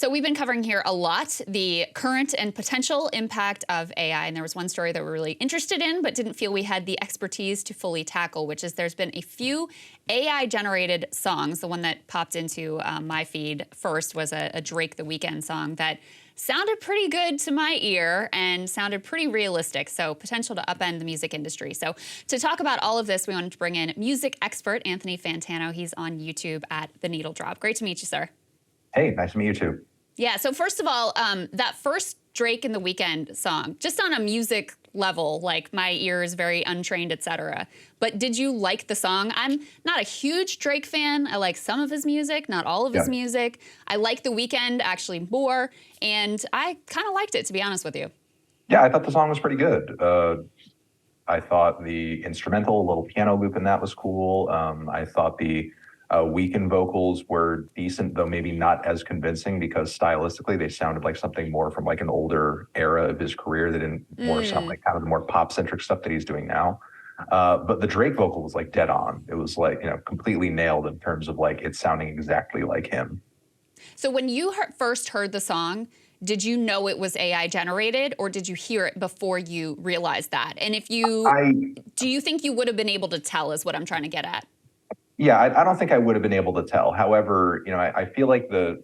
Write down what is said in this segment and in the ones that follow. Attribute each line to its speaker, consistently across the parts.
Speaker 1: So we've been covering here a lot the current and potential impact of AI. And there was one story that we're really interested in, but didn't feel we had the expertise to fully tackle, which is there's been a few AI-generated songs. The one that popped into my feed first was a Drake The Weeknd song that sounded pretty good to my ear and sounded pretty realistic. So potential to upend the music industry. So to talk about all of this, we wanted to bring in music expert Anthony Fantano. He's on YouTube at The Needle Drop. Great to meet you, sir.
Speaker 2: Hey, nice to meet you too.
Speaker 1: Yeah, so first of all, that first Drake and The Weeknd song, just on a music level, like my ear is very untrained, etc. But did you like the song? I'm not a huge Drake fan. I like some of his music, not all of his music. I like The Weeknd actually more, and I kind of liked it, to be honest with you.
Speaker 2: Yeah, I thought the song was pretty good. I thought the instrumental, little piano loop in that was cool. I thought the Weeknd vocals were decent, though maybe not as convincing because stylistically they sounded like something more from like an older era of his career. They didn't more sound like kind of the more pop-centric stuff that he's doing now. But the Drake vocal was like dead on. It was like, completely nailed in terms of like it sounding exactly like him.
Speaker 1: So when you first heard the song, did you know it was AI generated, or did you hear it before you realized that? And if you, do you think you would have been able to tell is what I'm trying to get at?
Speaker 2: Yeah, I don't think I would have been able to tell. However, I feel like the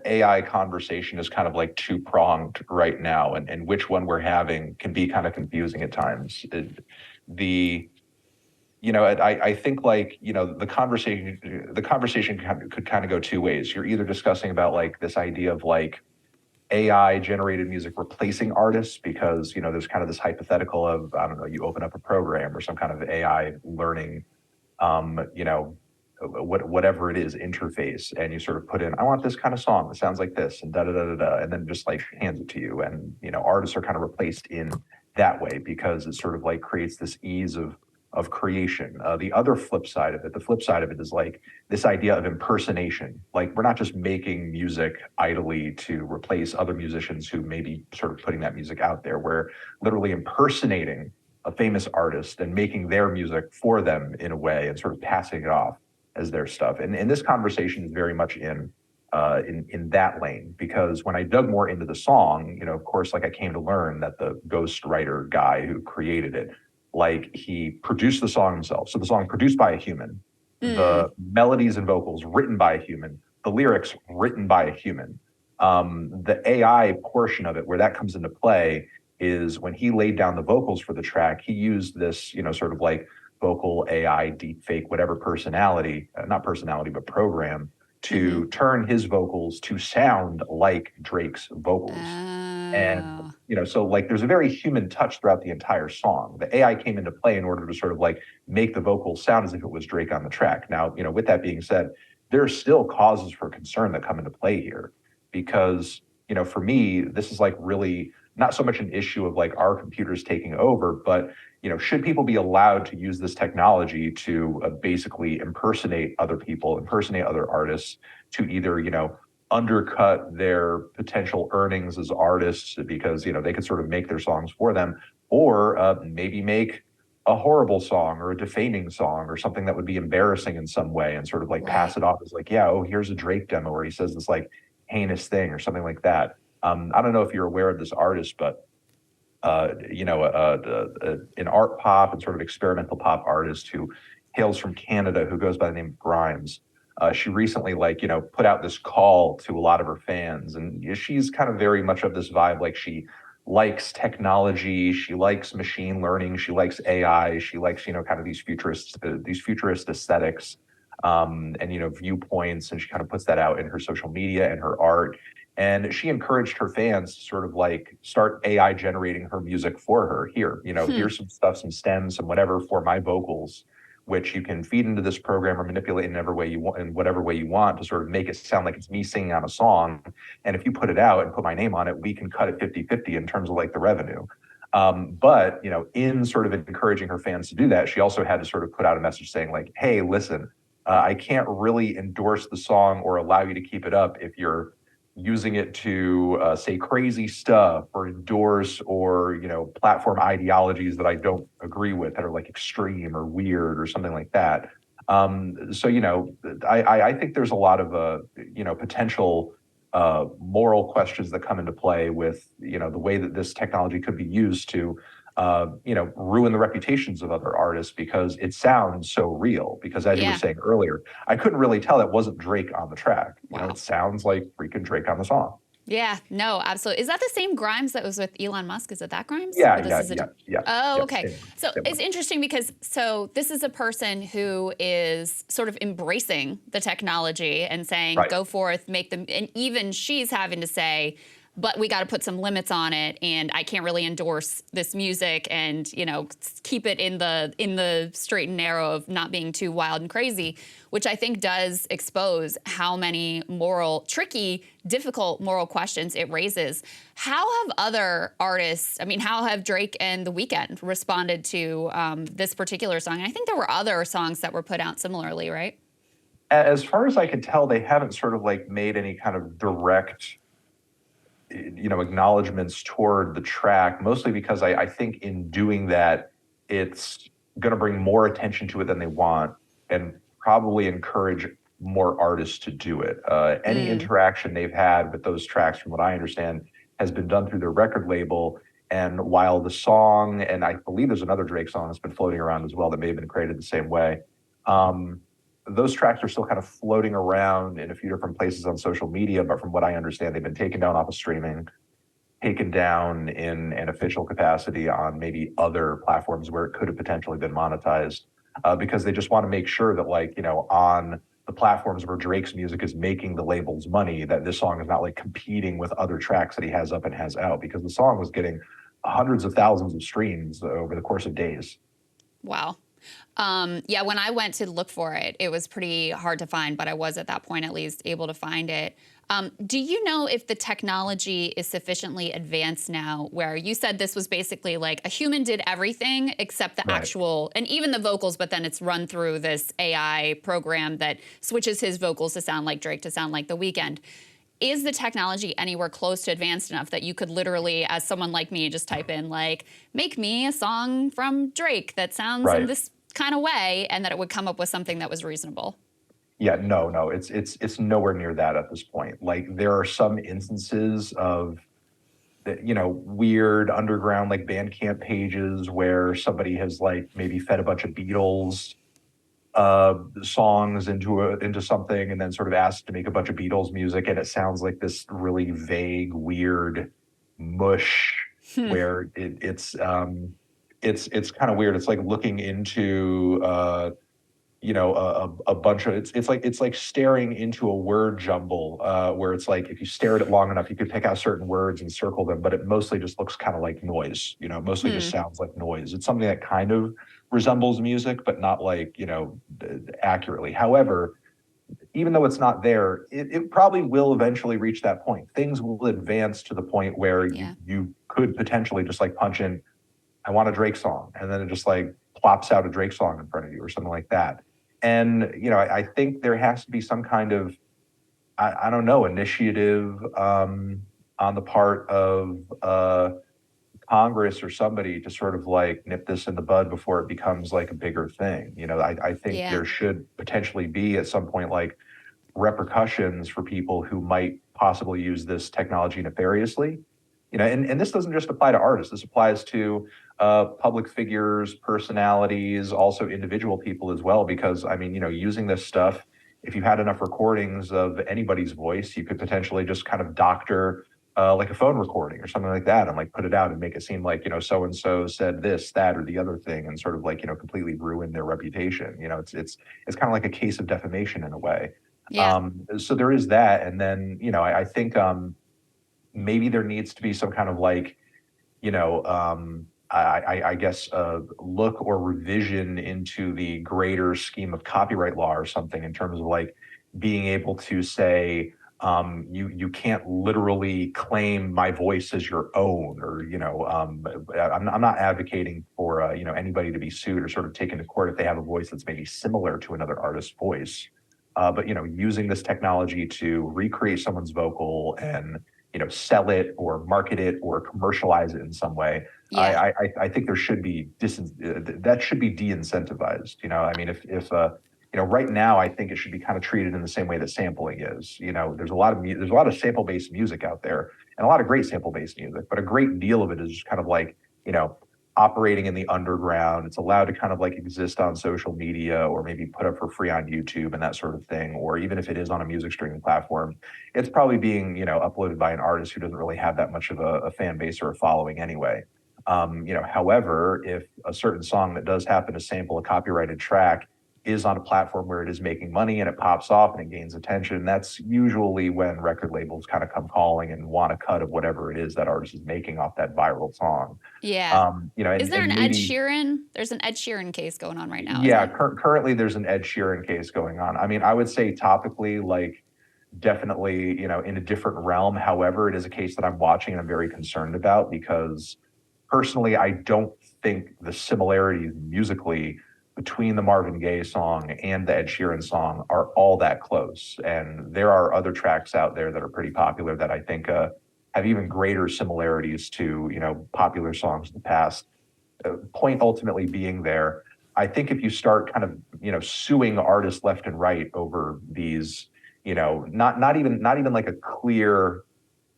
Speaker 2: AI conversation is kind of like two-pronged right now, and which one we're having can be kind of confusing at times. I think like, the conversation could kind of go two ways. You're either discussing about like this idea of like AI generated music replacing artists because, there's kind of this hypothetical of, I don't know, you open up a program or some kind of AI learning whatever it is interface, and you sort of put in, I want this kind of song that sounds like this, and da da da da da, and then just like hands it to you, and artists are kind of replaced in that way because it sort of like creates this ease of creation. The other flip side of it, the flip side of it is like this idea of impersonation. Like we're not just making music idly to replace other musicians who may be sort of putting that music out there. We're literally impersonating a famous artist and making their music for them in a way and sort of passing it off as their stuff. And this conversation is very much in that lane, because when I dug more into the song, of course, like I came to learn that the ghostwriter guy who created it, like he produced the song himself. So the song produced by a human, the melodies and vocals written by a human, the lyrics written by a human. The AI portion of it, where that comes into play, is when he laid down the vocals for the track, he used this, sort of like vocal AI, deep fake, whatever personality, not personality, but program to turn his vocals to sound like Drake's vocals. And, so like there's a very human touch throughout the entire song. The AI came into play in order to sort of like make the vocals sound as if it was Drake on the track. Now, with that being said, there are still causes for concern that come into play here because, for me, this is like really not so much an issue of like our computers taking over, but should people be allowed to use this technology to basically impersonate other people, impersonate other artists, to either undercut their potential earnings as artists because they could sort of make their songs for them, or maybe make a horrible song or a defaming song or something that would be embarrassing in some way and sort of like pass it off as like, yeah, oh, here's a Drake demo where he says this like heinous thing or something like that. I don't know if you're aware of this artist, but an art pop and sort of experimental pop artist who hails from Canada, who goes by the name of Grimes. She recently put out this call to a lot of her fans, and she's kind of very much of this vibe. Like she likes technology, she likes machine learning, she likes AI, she likes kind of these futurist aesthetics, and viewpoints, and she kind of puts that out in her social media and her art. And she encouraged her fans to sort of like start AI generating her music for her. Here's some stuff, some stems, some whatever for my vocals, which you can feed into this program or manipulate in whatever way you want to sort of make it sound like it's me singing on a song. And if you put it out and put my name on it, we can cut it 50-50 in terms of like the revenue. But in sort of encouraging her fans to do that, she also had to sort of put out a message saying like, hey, listen, I can't really endorse the song or allow you to keep it up if you're using it to say crazy stuff or endorse or platform ideologies that I don't agree with that are like extreme or weird or something like that. So I think there's a lot of potential moral questions that come into play with, the way that this technology could be used to, ruin the reputations of other artists because it sounds so real. Because as you were saying earlier, I couldn't really tell that wasn't Drake on the track.
Speaker 1: Wow.
Speaker 2: It sounds like freaking Drake on the song.
Speaker 1: Yeah, no, absolutely. Is that the same Grimes that was with Elon Musk? Is it that Grimes?
Speaker 2: Yeah.
Speaker 1: Oh,
Speaker 2: yeah,
Speaker 1: okay. So it's interesting because this is a person who is sort of embracing the technology and saying, go forth, make them, and even she's having to say, but we got to put some limits on it, and I can't really endorse this music, and keep it in the straight and narrow of not being too wild and crazy, which I think does expose how many tricky, difficult moral questions it raises. How have other artists, how have Drake and The Weeknd responded to this particular song? And I think there were other songs that were put out similarly, right?
Speaker 2: As far as I can tell, they haven't sort of like made any kind of direct acknowledgments toward the track, mostly because I think in doing that, it's going to bring more attention to it than they want and probably encourage more artists to do it. Any interaction they've had with those tracks, from what I understand, has been done through their record label. And while the song, and I believe there's another Drake song that's been floating around as well that may have been created the same way, those tracks are still kind of floating around in a few different places on social media, but from what I understand, they've been taken down off of streaming, taken down in an official capacity on maybe other platforms where it could have potentially been monetized, because they just want to make sure that, on the platforms where Drake's music is making the labels money, that this song is not competing with other tracks that he has up and has out, because the song was getting hundreds of thousands of streams over the course of days.
Speaker 1: Wow. When I went to look for it, it was pretty hard to find, but I was at that point at least able to find it. Do you know if the technology is sufficiently advanced now where you said this was basically like a human did everything except the actual, and even the vocals, but then it's run through this AI program that switches his vocals to sound like Drake, to sound like The Weeknd. Is the technology anywhere close to advanced enough that you could literally, as someone like me, just type in make me a song from Drake that sounds in this kind of way, and that it would come up with something that was reasonable?
Speaker 2: Yeah, no, it's nowhere near that at this point. There are some instances of, weird underground Bandcamp pages where somebody has maybe fed a bunch of Beatles songs into something and then sort of asked to make a bunch of Beatles music, and it sounds like this really vague, weird mush where it's kind of weird. It's like looking into a bunch of it's like staring into a word jumble where it's like if you stare at it long enough, you could pick out certain words and circle them, but it mostly just looks kind of like noise. It mostly just sounds like noise. It's something that kind of resembles music, but not accurately. However, even though it's not there, it probably will eventually reach that point. Things will advance to the point where you could potentially just punch in, I want a Drake song, and then it just plops out a Drake song in front of you or something like that. And, I think there has to be some kind of, I don't know, initiative on the part of Congress or somebody to sort of nip this in the bud before it becomes a bigger thing. I think there should potentially be at some point repercussions for people who might possibly use this technology nefariously. And this doesn't just apply to artists. This applies to public figures, personalities, also individual people as well. Because using this stuff, if you had enough recordings of anybody's voice, you could potentially just kind of doctor a phone recording or something like that, and put it out and make it seem like so and so said this, that, or the other thing, and sort of completely ruin their reputation. It's kind of like a case of defamation in a way.
Speaker 1: Yeah.
Speaker 2: So there is that, and then I think maybe there needs to be some kind of I guess look or revision into the greater scheme of copyright law or something, in terms of being able to say you can't literally claim my voice as your own, or I'm not advocating for anybody to be sued or sort of taken to court if they have a voice that's maybe similar to another artist's voice, but using this technology to recreate someone's vocal and sell it or market it or commercialize it in some way. I think there should be that should be de-incentivized. If right now I think it should be kind of treated in the same way that sampling is. There's a lot of sample-based music out there, and a lot of great sample-based music, but a great deal of it is just kind of like, operating in the underground. It's allowed to kind of like exist on social media or maybe put up for free on YouTube and that sort of thing. Or even if it is on a music streaming platform, it's probably being, uploaded by an artist who doesn't really have that much of a fan base or a following anyway. However, if a certain song that does happen to sample a copyrighted track is on a platform where it is making money and it pops off and it gains attention, that's usually when record labels kind of come calling and want a cut of whatever it is that artist is making off that viral song.
Speaker 1: Yeah. Is there
Speaker 2: and
Speaker 1: an
Speaker 2: maybe,
Speaker 1: Ed Sheeran? There's an Ed Sheeran case going on right now.
Speaker 2: Yeah, currently there's an Ed Sheeran case going on. I mean, I would say topically, like, definitely, in a different realm. However, it is a case that I'm watching and I'm very concerned about because personally, I don't think the similarities musically between the Marvin Gaye song and the Ed Sheeran song are all that close. And there are other tracks out there that are pretty popular that I think have even greater similarities to, popular songs in the past. Point ultimately being there, I think if you start kind of, suing artists left and right over these, not even like a clear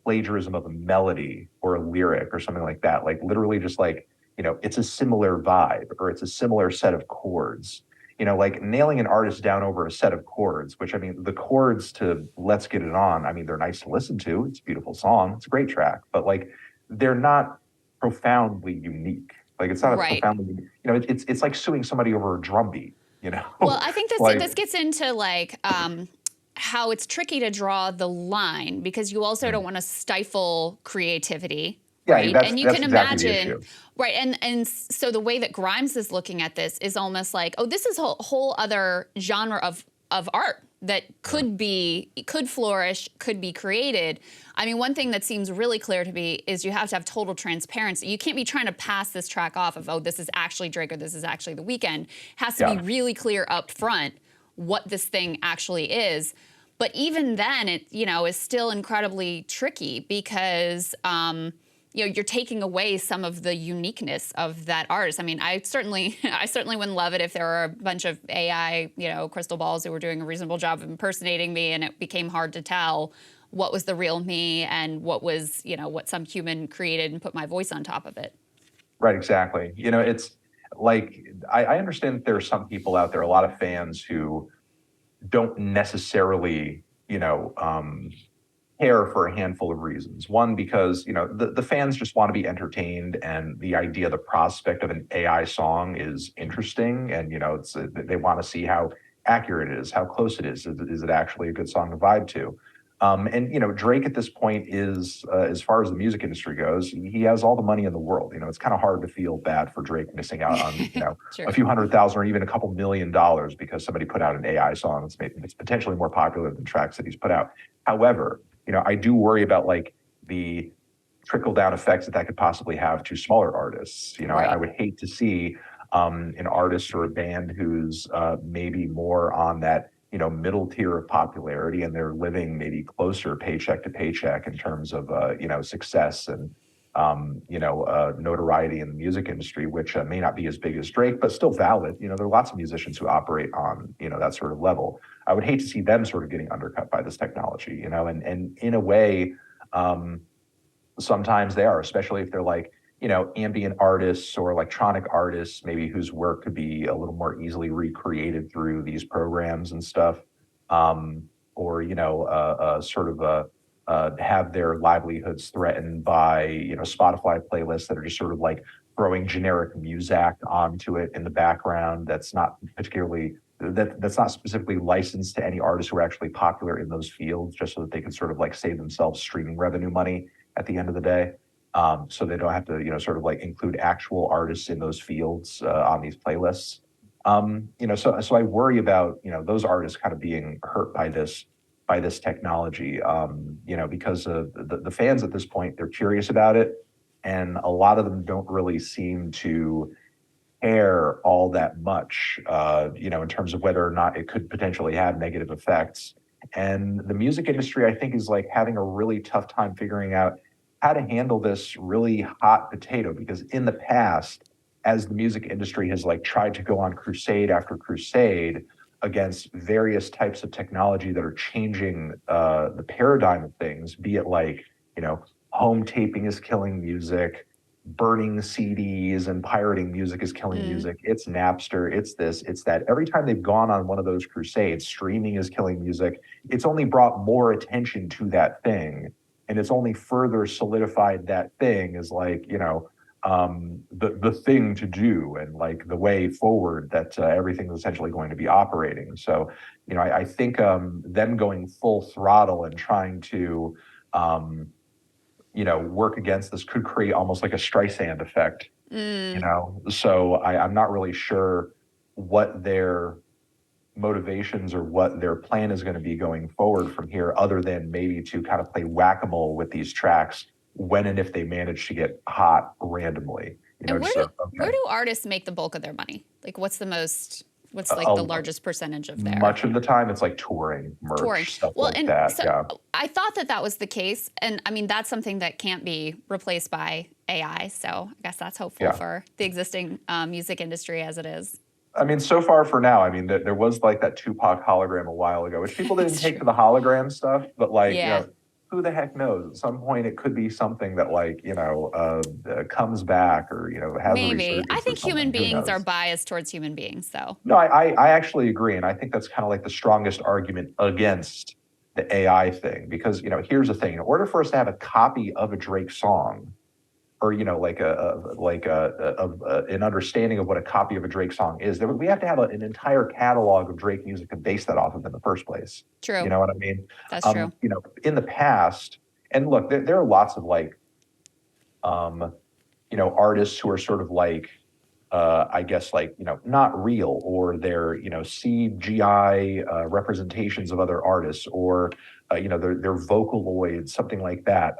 Speaker 2: plagiarism of a melody or a lyric or something like that, like literally just like, it's a similar vibe or it's a similar set of chords, like nailing an artist down over a set of chords, which I mean, the chords to Let's Get It On, I mean, they're nice to listen to. It's a beautiful song. It's a great track, but like, they're not profoundly unique. Like it's not a profoundly, it's like suing somebody over a drum beat,
Speaker 1: Well, I think this gets into like, how it's tricky to draw the line because you also don't want to stifle creativity.
Speaker 2: Yeah,
Speaker 1: right?
Speaker 2: that's,
Speaker 1: And you
Speaker 2: that's
Speaker 1: can
Speaker 2: exactly the
Speaker 1: imagine,
Speaker 2: issue.
Speaker 1: right? And so the way that Grimes is looking at this is almost like, oh, this is a whole other genre of art that could flourish, could be created. I mean, one thing that seems really clear to me is you have to have total transparency. You can't be trying to pass this track off of, oh, this is actually Drake or this is actually The Weeknd. It has to be really clear up front what this thing actually is. But even then, it is still incredibly tricky because you're taking away some of the uniqueness of that artist. I mean, I certainly wouldn't love it if there were a bunch of AI, crystal balls who were doing a reasonable job of impersonating me, and it became hard to tell what was the real me and what was, what some human created and put my voice on top of it.
Speaker 2: Right, exactly. It's like I understand that there are some people out there, a lot of fans who don't necessarily, care for a handful of reasons. One, because, the fans just want to be entertained and the idea, the prospect of an AI song is interesting. And, they want to see how accurate it is, how close it is. Is it actually a good song to vibe to? And Drake at this point is, as far as the music industry goes, he has all the money in the world. It's kind of hard to feel bad for Drake missing out on,
Speaker 1: Sure.
Speaker 2: a few $100,000 or even a couple $1 million because somebody put out an AI song that's potentially more popular than tracks that he's put out. However, I do worry about like the trickle down effects that could possibly have to smaller artists.
Speaker 1: Right.
Speaker 2: I would hate to see an artist or a band who's maybe more on that middle tier of popularity, and they're living maybe closer paycheck to paycheck in terms of success and notoriety in the music industry, which may not be as big as Drake, but still valid. There are lots of musicians who operate on that sort of level. I would hate to see them sort of getting undercut by this technology, and in a way, sometimes they are, especially if they're like, ambient artists or electronic artists, maybe whose work could be a little more easily recreated through these programs and stuff, or have their livelihoods threatened by Spotify playlists that are just sort of like throwing generic music onto it in the background. That's not specifically licensed to any artists who are actually popular in those fields, just so that they can sort of like save themselves streaming revenue money at the end of the day. So they don't have to, sort of like include actual artists in those fields on these playlists. So I worry about, those artists kind of being hurt by this technology, because the fans at this point, they're curious about it. And a lot of them don't really seem to care all that much, in terms of whether or not it could potentially have negative effects. And the music industry, I think, is like having a really tough time figuring out how to handle this really hot potato, because in the past, as the music industry has like tried to go on crusade after crusade against various types of technology that are changing the paradigm of things, be it like, home taping is killing music, burning CDs and pirating music is killing music. It's Napster, it's this, it's that. Every time they've gone on one of those crusades, streaming is killing music. It's only brought more attention to that thing. And it's only further solidified that thing as like, the thing to do and like the way forward that everything's essentially going to be operating. So, I think them going full throttle and trying to, work against this could create almost like a Streisand effect, So I'm not really sure what their motivations or what their plan is going to be going forward from here, other than maybe to kind of play whack-a-mole with these tracks when and if they manage to get hot randomly.
Speaker 1: And where do artists make the bulk of their money? Like, what's the largest percentage of their?
Speaker 2: Much of the time, it's like touring, merch, stuff like that. So
Speaker 1: I thought that was the case, and I mean that's something that can't be replaced by AI. So I guess that's hopeful for the existing music industry as it is.
Speaker 2: I mean, so far for now, I mean, there was like that Tupac hologram a while ago, which people didn't take to the hologram stuff, but like, who the heck knows? At some point, it could be something that like, comes back or, has
Speaker 1: maybe. I think human beings are biased towards human beings, so.
Speaker 2: No, I actually agree. And I think that's kind of like the strongest argument against the AI thing, because, here's the thing. In order for us to have a copy of a Drake song, or like an understanding of what a copy of a Drake song is, we have to have an entire catalog of Drake music to base that off of in the first place.
Speaker 1: True.
Speaker 2: You know what I mean?
Speaker 1: That's true.
Speaker 2: In the past, and look, there are lots of like, artists who are sort of like, I guess like, not real, or they're, CGI representations of other artists, or they're Vocaloids, something like that.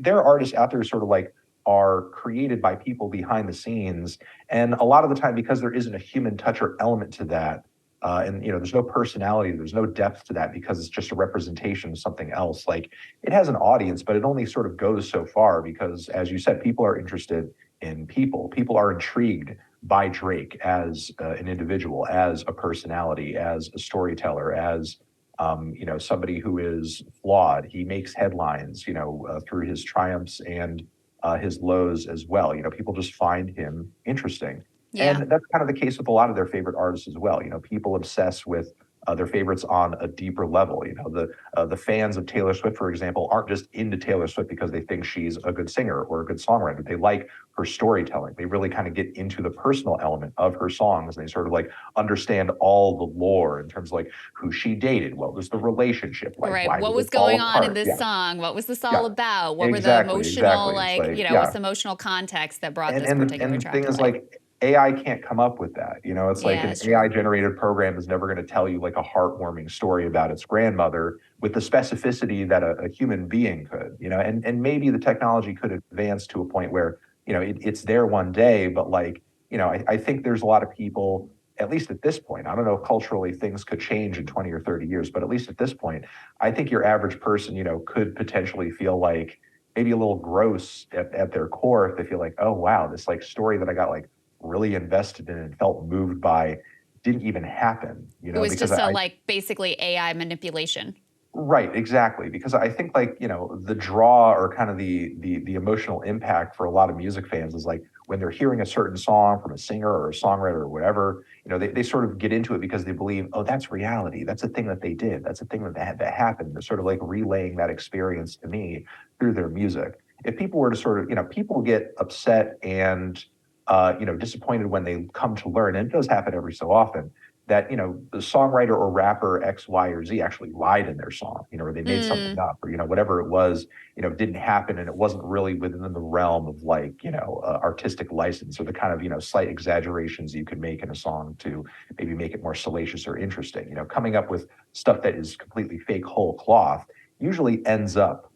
Speaker 2: There are artists out there sort of like are created by people behind the scenes. And a lot of the time, because there isn't a human touch or element to that, and there's no personality, there's no depth to that, because it's just a representation of something else. Like, it has an audience, but it only sort of goes so far, because as you said, people are interested in people. People are intrigued by Drake as an individual, as a personality, as a storyteller, as somebody who is flawed. He makes headlines, through his triumphs and his lows as well. People just find him interesting.
Speaker 1: Yeah.
Speaker 2: And that's kind of the case with a lot of their favorite artists as well. People obsess with their favorites on a deeper level. The fans of Taylor Swift, for example, aren't just into Taylor Swift because they think she's a good singer or a good songwriter. They like her storytelling. They really kind of get into the personal element of her songs. And they sort of like understand all the lore in terms of like who she dated, what was the relationship like,
Speaker 1: right? What was going on in this song? What was this all about? What were the emotional, what's the emotional context that brought this particular track?
Speaker 2: And the thing is, like, AI can't come up with that. It's like an AI-generated program is never going to tell you like a heartwarming story about its grandmother with the specificity that a human being could. And maybe the technology could advance to a point where it's there one day, but like I think there's a lot of people, at least at this point. I don't know if culturally things could change in 20 or 30 years, but at least at this point, I think your average person could potentially feel like maybe a little gross at their core if they feel like, oh wow, this like story that I got like really invested in and felt moved by didn't even happen.
Speaker 1: It was just basically AI manipulation.
Speaker 2: Right, exactly. Because I think like, the draw or kind of the emotional impact for a lot of music fans is like when they're hearing a certain song from a singer or a songwriter or whatever, they sort of get into it because they believe, oh, that's reality. That's a thing that they did. That's a thing that happened. They're sort of like relaying that experience to me through their music. If people were to sort of, people get upset and disappointed when they come to learn, and it does happen every so often, that, the songwriter or rapper X, Y, or Z actually lied in their song, or they made something up, or, whatever it was, didn't happen, and it wasn't really within the realm of like, artistic license, or the kind of, slight exaggerations you could make in a song to maybe make it more salacious or interesting. Coming up with stuff that is completely fake whole cloth usually ends up,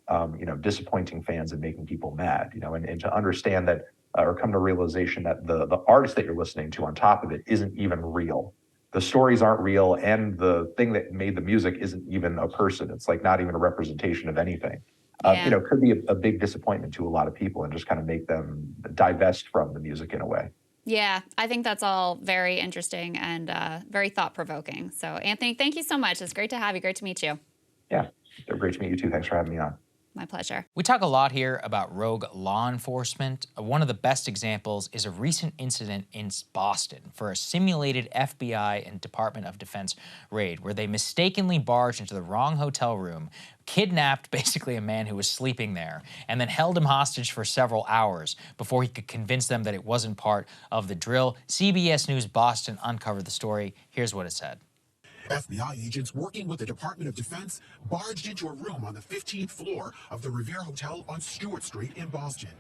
Speaker 2: disappointing fans and making people mad, and to understand that, or come to realization that the artist that you're listening to on top of it isn't even real. The stories aren't real, and the thing that made the music isn't even a person. It's like not even a representation of anything. Could be a big disappointment to a lot of people and just kind of make them divest from the music in a way.
Speaker 1: Yeah, I think that's all very interesting and very thought-provoking. So, Anthony, thank you so much. It's great to have you. Great to meet you.
Speaker 2: Yeah, great to meet you too. Thanks for having me on.
Speaker 1: My pleasure.
Speaker 3: We talk a lot here about rogue law enforcement. One of the best examples is a recent incident in Boston for a simulated FBI and Department of Defense raid where they mistakenly barged into the wrong hotel room, kidnapped basically a man who was sleeping there, and then held him hostage for several hours before he could convince them that it wasn't part of the drill. CBS News Boston uncovered the story. Here's what it said.
Speaker 4: FBI agents working with the Department of Defense barged into a room on the 15th floor of the Revere Hotel on Stewart Street in Boston.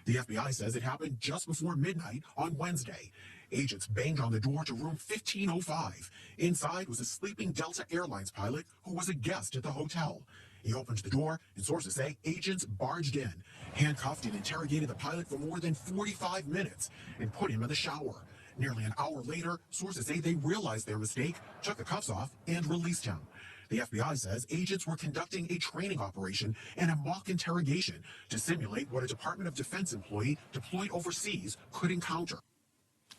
Speaker 4: The FBI says it happened just before midnight on Wednesday. Agents banged on the door to room 1505. Inside was a sleeping Delta Airlines pilot who was a guest at the hotel. He opened the door, and sources say agents barged in, handcuffed and interrogated the pilot for more than 45 minutes, and put him in the shower. Nearly an hour later, sources say they realized their mistake, took the cuffs off, and released him. The FBI says agents were conducting a training operation and a mock interrogation to simulate what a Department of Defense employee deployed overseas could encounter.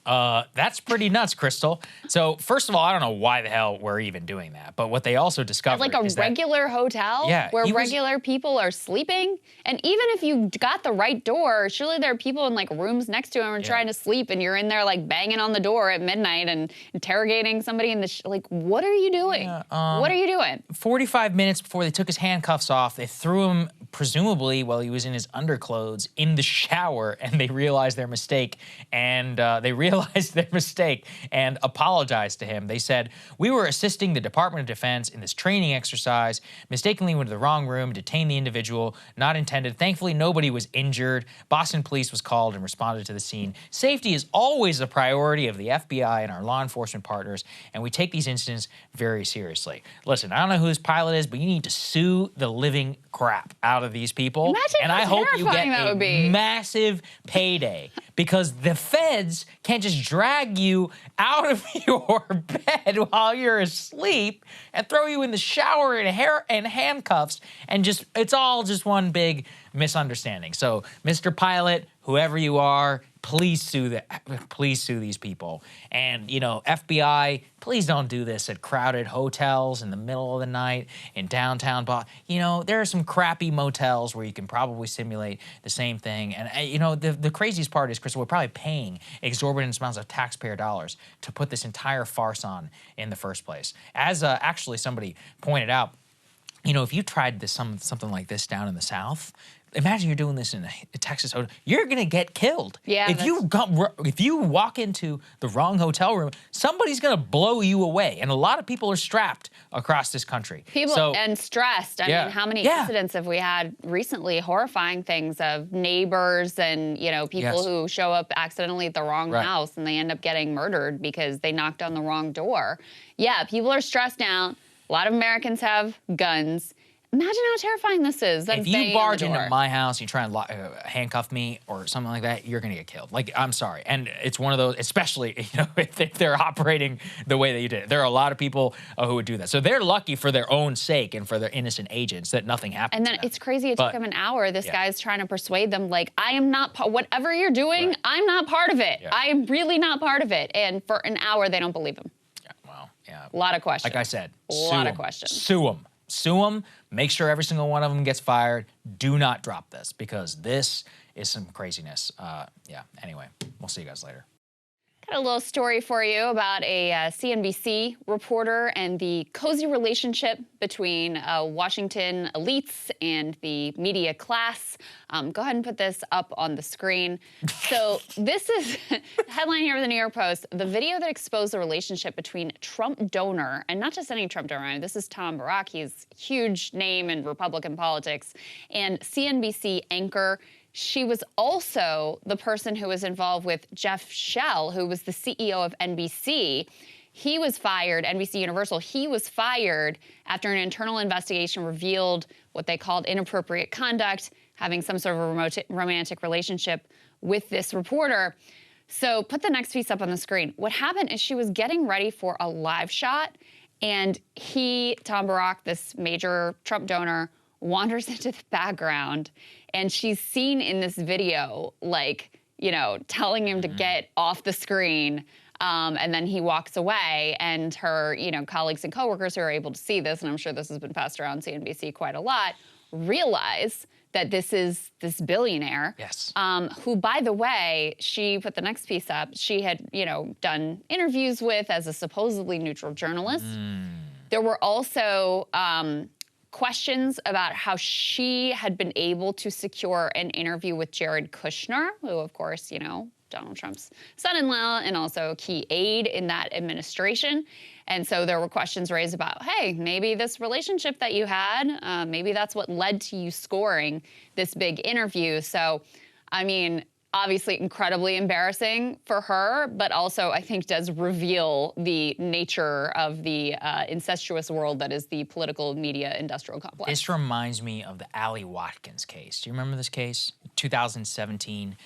Speaker 3: That's pretty nuts, Krystal. So first of all, I don't know why the hell we're even doing that. But what they also discovered
Speaker 1: like a regular hotel where regular people are sleeping. And even if you got the right door, surely there are people in like rooms next to him and trying to sleep, and you're in there like banging on the door at midnight and interrogating somebody in the like, what are you doing? What are you doing?
Speaker 3: 45 minutes before they took his handcuffs off, they threw him, presumably while he was in his underclothes, in the shower, and they realized their mistake. And apologized to him. They said, "We were assisting the Department of Defense in this training exercise, mistakenly went to the wrong room, detained the individual, not intended. Thankfully, nobody was injured. Boston police was called and responded to the scene. Safety is always a priority of the FBI and our law enforcement partners, and we take these incidents very seriously." Listen, I don't know who this pilot is, but you need to sue the living crap out of these people.
Speaker 1: Imagine
Speaker 3: and
Speaker 1: how
Speaker 3: I hope you get
Speaker 1: that would
Speaker 3: a
Speaker 1: be.
Speaker 3: massive payday because the feds can't just drag you out of your bed while you're asleep and throw you in the shower and handcuffs, and just it's all just one big misunderstanding. So, Mr. Pilot, whoever you are, please sue these people. And, you know, FBI, please don't do this at crowded hotels in the middle of the night in downtown Boston. You know, there are some crappy motels where you can probably simulate the same thing. And, you know, the craziest part is, Krystal, we're probably paying exorbitant amounts of taxpayer dollars to put this entire farce on in the first place. As actually somebody pointed out, you know, if you tried this something like this down in the South, imagine you're doing this in a Texas hotel. You're gonna get killed.
Speaker 1: Yeah.
Speaker 3: If you walk into the wrong hotel room, somebody's gonna blow you away. And a lot of people are strapped across this country.
Speaker 1: And stressed. I mean, how many incidents have we had recently? Horrifying things of neighbors and, you know, people who show up accidentally at the wrong house and they end up getting murdered because they knocked on the wrong door. Yeah, people are stressed out. A lot of Americans have guns. Imagine how terrifying this is.
Speaker 3: If you barge into my house, you try and handcuff me or something like that, you're going to get killed. Like, I'm sorry. And it's one of those, especially, you know, if they're operating the way that you did. There are a lot of people who would do that. So they're lucky for their own sake and for their innocent agents that nothing happened
Speaker 1: And then
Speaker 3: to them.
Speaker 1: it's crazy. It took him an hour. This guy's trying to persuade them, like, I am not, whatever you're doing, I'm not part of it. I am really not part of it. And for an hour, they don't believe him.
Speaker 3: Yeah.
Speaker 1: A lot of questions.
Speaker 3: Like I said,
Speaker 1: a lot of questions.
Speaker 3: Sue them. Sue them. Make sure every single one of them gets fired. Do not drop this because this is some craziness. Yeah. Anyway, we'll see you guys later.
Speaker 1: Got a little story for you about a CNBC reporter and the cozy relationship between Washington elites and the media class. Go ahead and put this up on the screen. So this is the headline here of the New York Post. The video that exposed the relationship between Trump donor, and not just any Trump donor, this is Tom Barrack. He's a huge name in Republican politics, and CNBC anchor. She was also the person who was involved with Jeff Shell, who was the CEO of NBC. He was fired, NBC Universal. He was fired after an internal investigation revealed what they called inappropriate conduct, having some sort of a romantic relationship with this reporter. So put the next piece up on the screen. What happened is she was getting ready for a live shot, and Tom Barrack, this major Trump donor, wanders into the background, and she's seen in this video, like, telling him to get off the screen. And then he walks away, and her, colleagues and coworkers who are able to see this, and I'm sure this has been passed around CNBC quite a lot, realize that this is this billionaire.
Speaker 3: Yes.
Speaker 1: Who, by the way, she put the next piece up, she had, done interviews with as a supposedly neutral journalist. There were also questions about how she had been able to secure an interview with Jared Kushner, who, of course, Donald Trump's son-in-law and also a key aide in that administration. And so there were questions raised about, hey, maybe this relationship that you had, maybe that's what led to you scoring this big interview. So, I mean, obviously incredibly embarrassing for her, but also I think does reveal the nature of the incestuous world that is the political media industrial complex.
Speaker 3: This reminds me of the Allie Watkins case. Do you remember this case? 2017.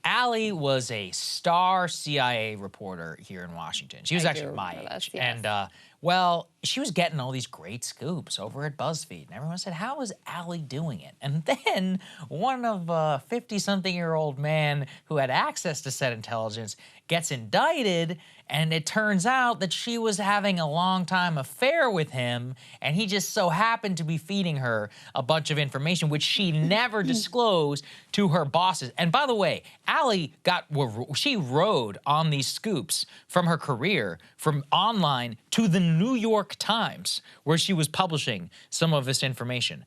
Speaker 3: Allie was a star CIA reporter here in Washington. She was actually my age.
Speaker 1: Yes.
Speaker 3: And well, she was getting all these great scoops over at BuzzFeed. And everyone said, how is Allie doing it? And then one of a 50-something-year-old man who had access to said intelligence gets indicted, and it turns out that she was having a long-time affair with him, and he just so happened to be feeding her a bunch of information, which she never disclosed to her bosses. And by the way, Allie she rode on these scoops from her career, from online to the New York Times, where she was publishing some of this information.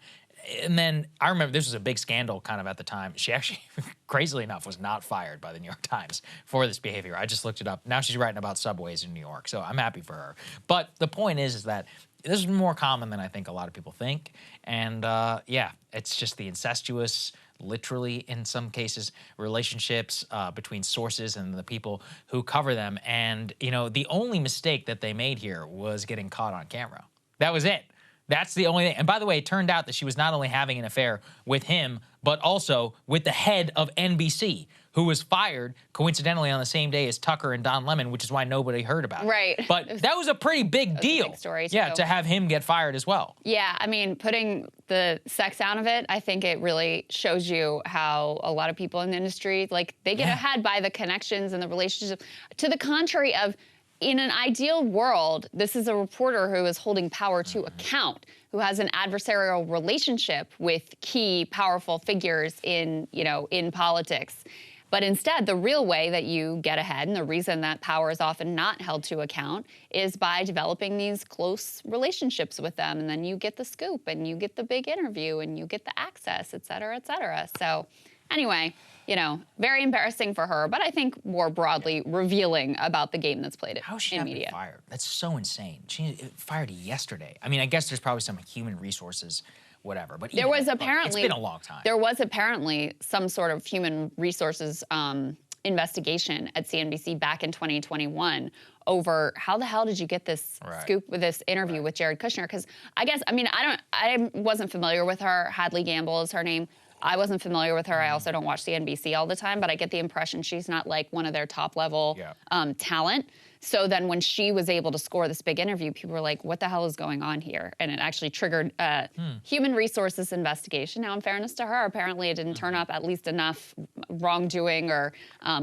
Speaker 3: And then I remember this was a big scandal kind of at the time. She actually, crazily enough, was not fired by the New York Times for this behavior. I just looked it up. Now she's writing about subways in New York, so I'm happy for her. But the point is that this is more common than I think a lot of people think. And yeah, it's just the incestuous, literally in some cases, relationships between sources and the people who cover them. And, the only mistake that they made here was getting caught on camera. That was it. That's the only thing. And by the way, it turned out that she was not only having an affair with him, but also with the head of NBC, who was fired, coincidentally, on the same day as Tucker and Don Lemon, which is why nobody heard about it.
Speaker 1: Right.
Speaker 3: But that was a pretty big deal.
Speaker 1: A big story, too.
Speaker 3: Yeah, to have him get fired as well.
Speaker 1: Yeah, I mean, putting the sex out of it, I think it really shows you how a lot of people in the industry, they get ahead by the connections and the relationships. To the contrary of, in an ideal world, this is a reporter who is holding power to account, who has an adversarial relationship with key, powerful figures in politics. But instead, the real way that you get ahead, and the reason that power is often not held to account, is by developing these close relationships with them. And then you get the scoop, and you get the big interview, and you get the access, et cetera, et cetera. So anyway, very embarrassing for her, but I think more broadly revealing about the game that's played
Speaker 3: How is she
Speaker 1: in
Speaker 3: not
Speaker 1: media.
Speaker 3: fired? That's so insane. She fired yesterday. I mean, I guess there's probably some human resources, whatever. But
Speaker 1: There was apparently,
Speaker 3: it's been a long time.
Speaker 1: There was apparently some sort of human resources investigation at CNBC back in 2021 over how the hell did you get this scoop with this interview with Jared Kushner? Because I wasn't familiar with her. Hadley Gamble is her name. I wasn't familiar with her. I also don't watch CNBC all the time, but I get the impression she's not like one of their top level talent. So then when she was able to score this big interview, people were like, what the hell is going on here? And it actually triggered a human resources investigation. Now, in fairness to her, apparently it didn't turn up at least enough wrongdoing or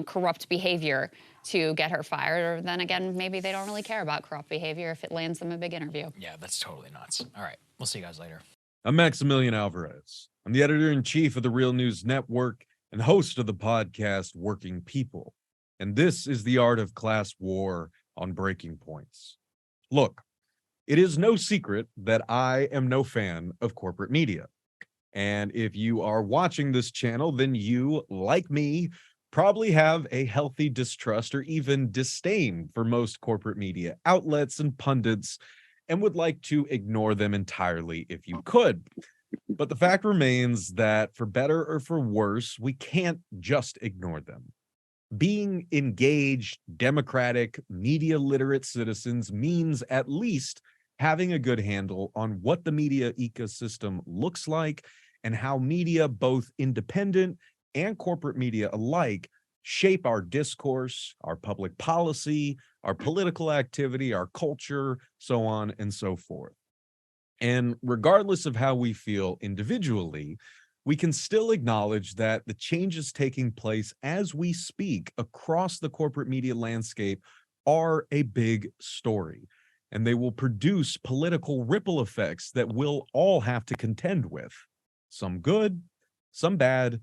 Speaker 1: corrupt behavior to get her fired. Or then again, maybe they don't really care about corrupt behavior if it lands them a big interview.
Speaker 3: Yeah, that's totally nuts. All right, we'll see you guys later.
Speaker 5: I'm Maximilian Alvarez. I'm the editor-in-chief of the Real News Network and host of the podcast Working People. And this is the art of class war on Breaking Points. Look, it is no secret that I am no fan of corporate media. And if you are watching this channel, then you, like me, probably have a healthy distrust or even disdain for most corporate media outlets and pundits and would like to ignore them entirely if you could. But the fact remains that for better or for worse, we can't just ignore them. Being engaged, democratic, media literate citizens means at least having a good handle on what the media ecosystem looks like and how media, both independent and corporate media alike, shape our discourse, our public policy, our political activity, our culture, so on and so forth. And regardless of how we feel individually, we can still acknowledge that the changes taking place as we speak across the corporate media landscape are a big story, and they will produce political ripple effects that we'll all have to contend with. Some good, some bad,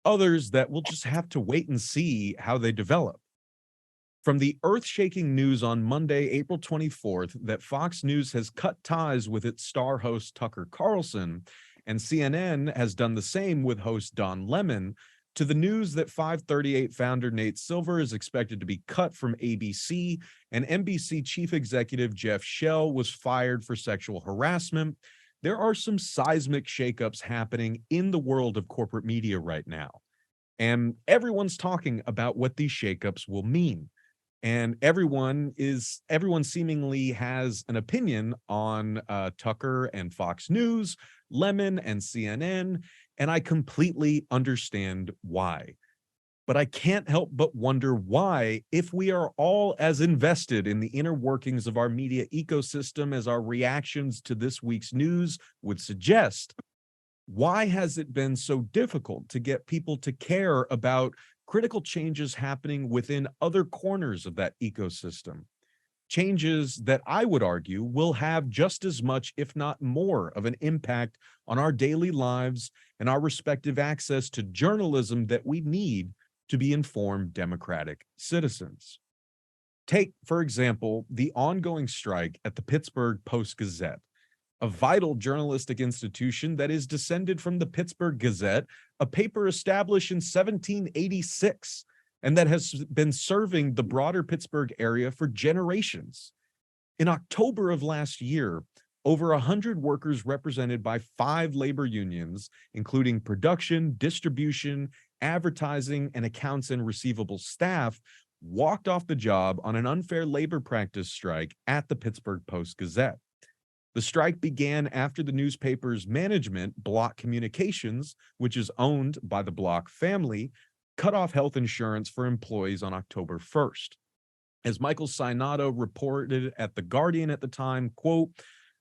Speaker 5: others that we'll just have to wait and see how they develop. From the earth-shaking news on Monday, April 24th, that Fox News has cut ties with its star host Tucker Carlson, and CNN has done the same with host Don Lemon, to the news that 538 founder Nate Silver is expected to be cut from ABC, and NBC chief executive Jeff Shell was fired for sexual harassment, there are some seismic shakeups happening in the world of corporate media right now. And everyone's talking about what these shakeups will mean. And everyone seemingly has an opinion on Tucker and Fox News, Lemon and CNN, and I completely understand why. But I can't help but wonder why, if we are all as invested in the inner workings of our media ecosystem as our reactions to this week's news would suggest, why has it been so difficult to get people to care about critical changes happening within other corners of that ecosystem? Changes that I would argue will have just as much, if not more, of an impact on our daily lives and our respective access to journalism that we need to be informed democratic citizens. Take, for example, the ongoing strike at the Pittsburgh Post-Gazette, a vital journalistic institution that is descended from the Pittsburgh Gazette, a paper established in 1786, and that has been serving the broader Pittsburgh area for generations. In October of last year, over 100 workers represented by 5 labor unions, including production, distribution, advertising, and accounts and receivable staff, walked off the job on an unfair labor practice strike at the Pittsburgh Post-Gazette. The strike began after the newspaper's management, Block Communications, which is owned by the Block family, cut off health insurance for employees on October 1st. As Michael Sinato reported at The Guardian at the time, quote,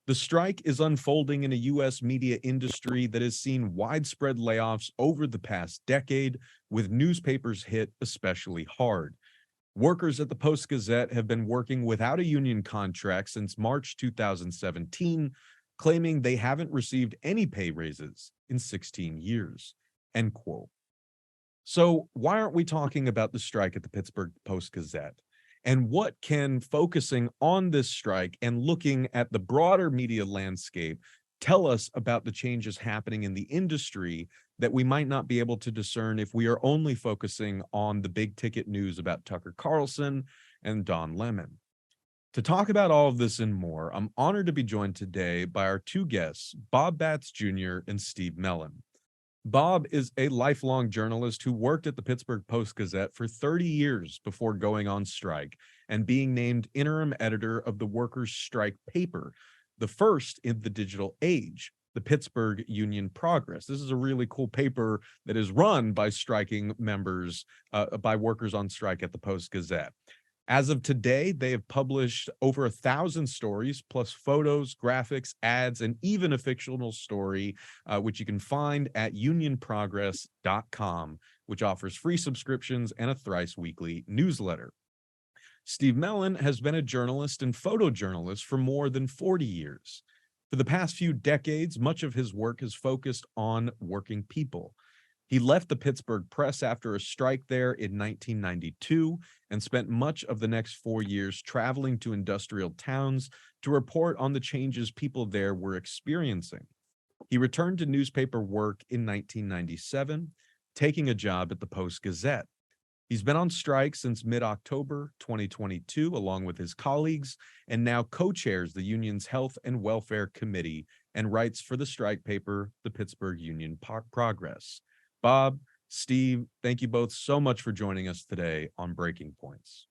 Speaker 5: "The strike is unfolding in a U.S. media industry that has seen widespread layoffs over the past decade, with newspapers hit especially hard. Workers at the Post-Gazette have been working without a union contract since March 2017, claiming they haven't received any pay raises in 16 years, end quote. So why aren't we talking about the strike at the Pittsburgh Post-Gazette? And what can focusing on this strike and looking at the broader media landscape tell us about the changes happening in the industry that we might not be able to discern if we are only focusing on the big ticket news about Tucker Carlson and Don Lemon? To talk about all of this and more, I'm honored to be joined today by our 2 guests, Bob Batts Jr. and Steve Mellon. Bob is a lifelong journalist who worked at the Pittsburgh Post-Gazette for 30 years before going on strike and being named interim editor of the workers' strike paper, the first in the digital age, the Pittsburgh Union Progress. This is a really cool paper that is run by striking members, by workers on strike at the Post-Gazette. As of today, they have published over 1,000 stories, plus photos, graphics, ads, and even a fictional story, which you can find at unionprogress.com, which offers free subscriptions and a thrice weekly newsletter. Steve Mellon has been a journalist and photojournalist for more than 40 years. For the past few decades, much of his work has focused on working people. He left the Pittsburgh Press after a strike there in 1992 and spent much of the next 4 years traveling to industrial towns to report on the changes people there were experiencing. He returned to newspaper work in 1997, taking a job at the Post-Gazette. He's been on strike since mid-October 2022, along with his colleagues, and now co-chairs the union's Health and Welfare Committee and writes for the strike paper, the Pittsburgh Union Progress. Bob, Steve, thank you both so much for joining us today on Breaking Points.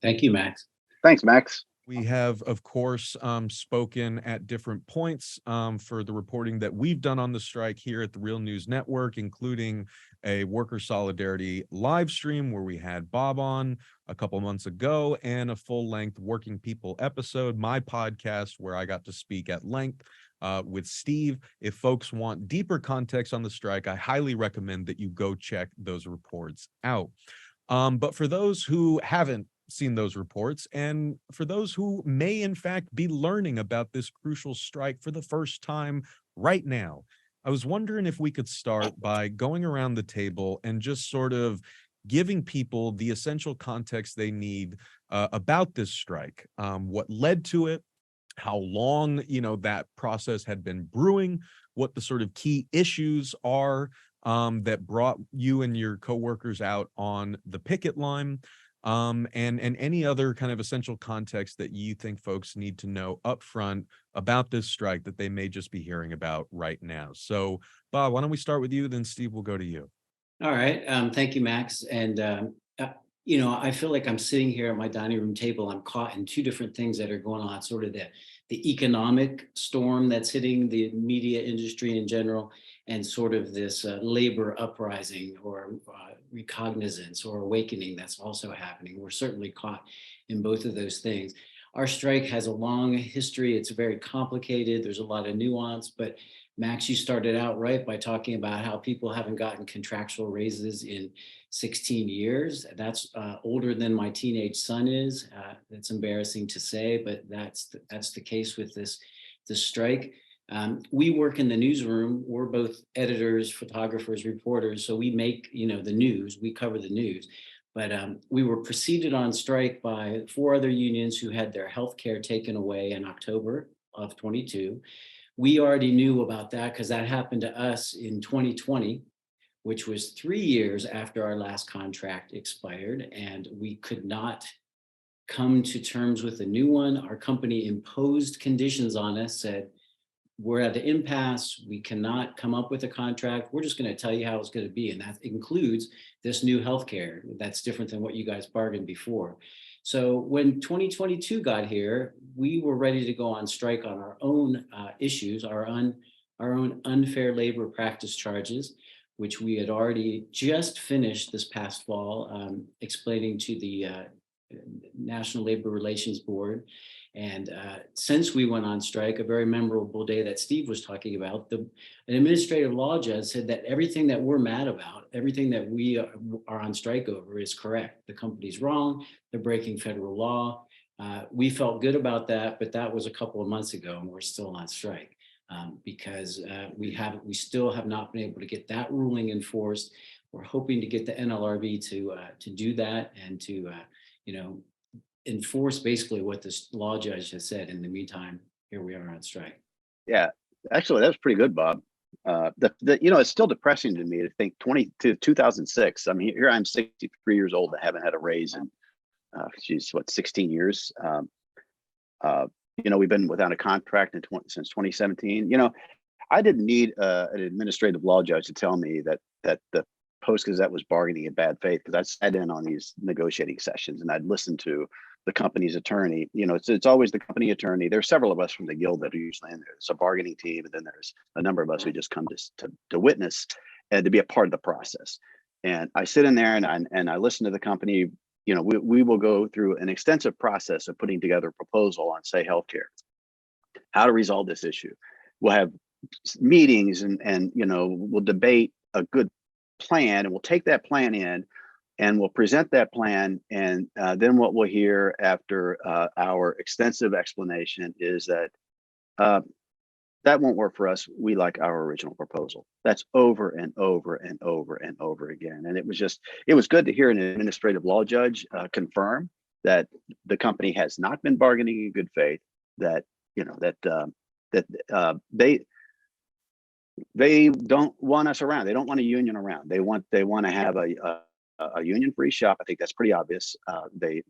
Speaker 6: Thank you, Max.
Speaker 7: Thanks, Max.
Speaker 5: We have, of course, spoken at different points for the reporting that we've done on the strike here at the Real News Network, including a Worker Solidarity live stream where we had Bob on a couple months ago, and a full-length Working People episode, my podcast, where I got to speak at length with Steve. If folks want deeper context on the strike, I highly recommend that you go check those reports out. But for those who haven't seen those reports, and for those who may in fact be learning about this crucial strike for the first time right now, I was wondering if we could start by going around the table and just sort of giving people the essential context they need about this strike, what led to it, how long that process had been brewing, what the sort of key issues are that brought you and your coworkers out on the picket line, and any other kind of essential context that you think folks need to know up front about this strike that they may just be hearing about right now. So, Bob, why don't we start with you, then Steve, will go to you.
Speaker 6: All right. Thank you, Max. And, I feel like I'm sitting here at my dining room table. I'm caught in two different things that are going on, sort of the economic storm that's hitting the media industry in general, and sort of this labor uprising or recognizance or awakening that's also happening. We're certainly caught in both of those things. Our strike has a long history. It's very complicated. There's a lot of nuance, but Max, you started out right by talking about how people haven't gotten contractual raises in 16 years. That's older than my teenage son is. That's embarrassing to say, but that's the case with this strike. We work in the newsroom. We're both editors, photographers, reporters. So we make the news. We cover the news. But we were preceded on strike by 4 other unions who had their health care taken away in October of 22. We already knew about that because that happened to us in 2020, which was 3 years after our last contract expired, and we could not come to terms with a new one. Our company imposed conditions on us, said, we're at the impasse, we cannot come up with a contract, we're just going to tell you how it's going to be. And that includes this new healthcare that's different than what you guys bargained before. So when 2022 got here, we were ready to go on strike on our own issues, our own unfair labor practice charges, which we had already just finished this past fall, explaining to the National Labor Relations Board. And since we went on strike, a very memorable day that Steve was talking about, an administrative law judge said that everything that we're mad about, everything that we are on strike over is correct. The company's wrong, they're breaking federal law. We felt good about that, but that was a couple of months ago and we're still on strike because we still have not been able to get that ruling enforced. We're hoping to get the NLRB to do that and to, enforce basically what this law judge has said. In the meantime, here we are on strike.
Speaker 7: Yeah, actually, that was pretty good, Bob. It's still depressing to me to think 2006. I mean, here I'm 63 years old. I haven't had a raise in, 16 years. We've been without a contract since 2017. I didn't need an administrative law judge to tell me that the Post-Gazette was bargaining in bad faith, because I'd sat in on these negotiating sessions and I'd listened to the company's attorney. It's always the company attorney. There's several of us from the guild that are usually in there. It's a bargaining team, and then there's a number of us who just come to witness and to be a part of the process. And I sit in there and I listen to the company. We will go through an extensive process of putting together a proposal on, say, healthcare, how to resolve this issue. We'll have meetings and we'll debate a good plan, and we'll take that plan in and we'll present that plan. And then what we'll hear after our extensive explanation is that that won't work for us. We like our original proposal. That's over and over and over and over again. And it was good to hear an administrative law judge confirm that the company has not been bargaining in good faith, that they don't want us around. They don't want a union around. They want to have a union-free shop. I think that's pretty obvious. They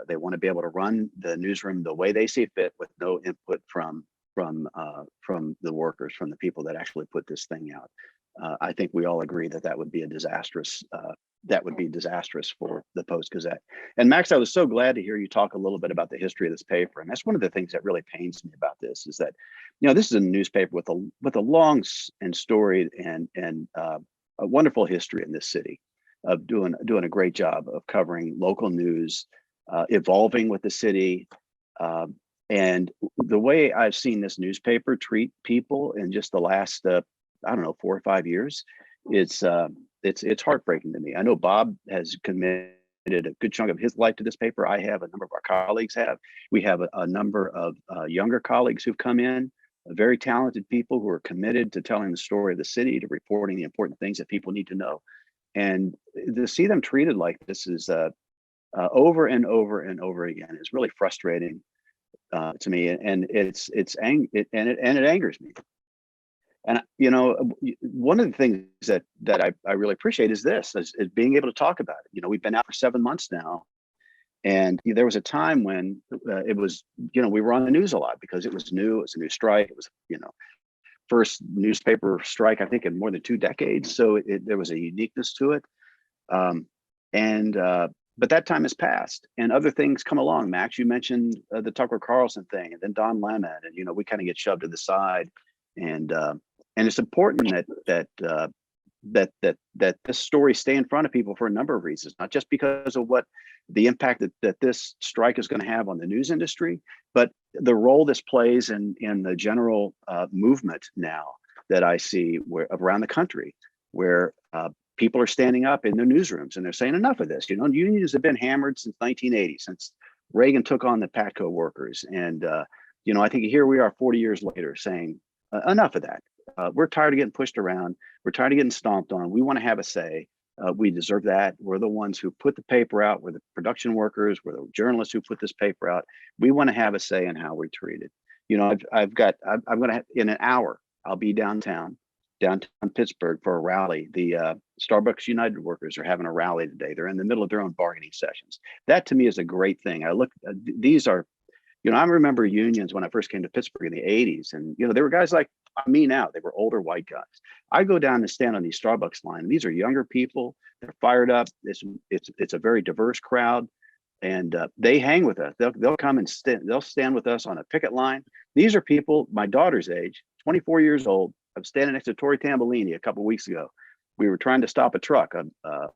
Speaker 7: want to be able to run the newsroom the way they see fit, with no input from the workers, from the people that actually put this thing out. I think we all agree that would be disastrous for the Post-Gazette. And Max, I was so glad to hear you talk a little bit about the history of this paper. And that's one of the things that really pains me about this, is that this is a newspaper with a long and storied and a wonderful history in this city, of doing a great job of covering local news, evolving with the city, And the way I've seen this newspaper treat people in just the last, I don't know, 4 or 5 years, it's heartbreaking to me. I know Bob has committed a good chunk of his life to this paper. I have, a number of our colleagues have. We have a number of younger colleagues who've come in, very talented people who are committed to telling the story of the city, to reporting the important things that people need to know. And to see them treated like this is over and over and over again is really frustrating to me, and it angers me. And one of the things that I really appreciate is this, is being able to talk about it. We've been out for 7 months now, and there was a time when it was, we were on the news a lot because it was new. It was a new strike. It was, first newspaper strike, I think, in more than 2 decades. So there was a uniqueness to it. But that time has passed, and other things come along. Max, you mentioned the Tucker Carlson thing, and then Don Lemon, and we kind of get shoved to the side. And it's important that this story stay in front of people for a number of reasons, not just because of what the impact that this strike is going to have on the news industry, but the role this plays in the general movement now that I see around the country, where people are standing up in their newsrooms and they're saying enough of this. Unions have been hammered since 1980, since Reagan took on the PATCO workers. And, I think here we are 40 years later saying enough of that. We're tired of getting pushed around. We're tired of getting stomped on. We want to have a say. We deserve that. We're the ones who put the paper out. We're the production workers. We're the journalists who put this paper out. We want to have a say in how we're treated. I'm going to, in an hour, I'll be downtown Pittsburgh for a rally. The Starbucks United workers are having a rally today. They're in the middle of their own bargaining sessions. That to me is a great thing. These are, I remember unions when I first came to Pittsburgh in the 80s, and there were guys like me now. They were older white guys. I go down and stand on these Starbucks line, and these are younger people. They're fired up. It's a very diverse crowd, and they hang with us. They'll come and they'll stand with us on a picket line. These are people my daughter's age, 24 years old. I was standing next to Tori Tambolini a couple of weeks ago. We were trying to stop a truck,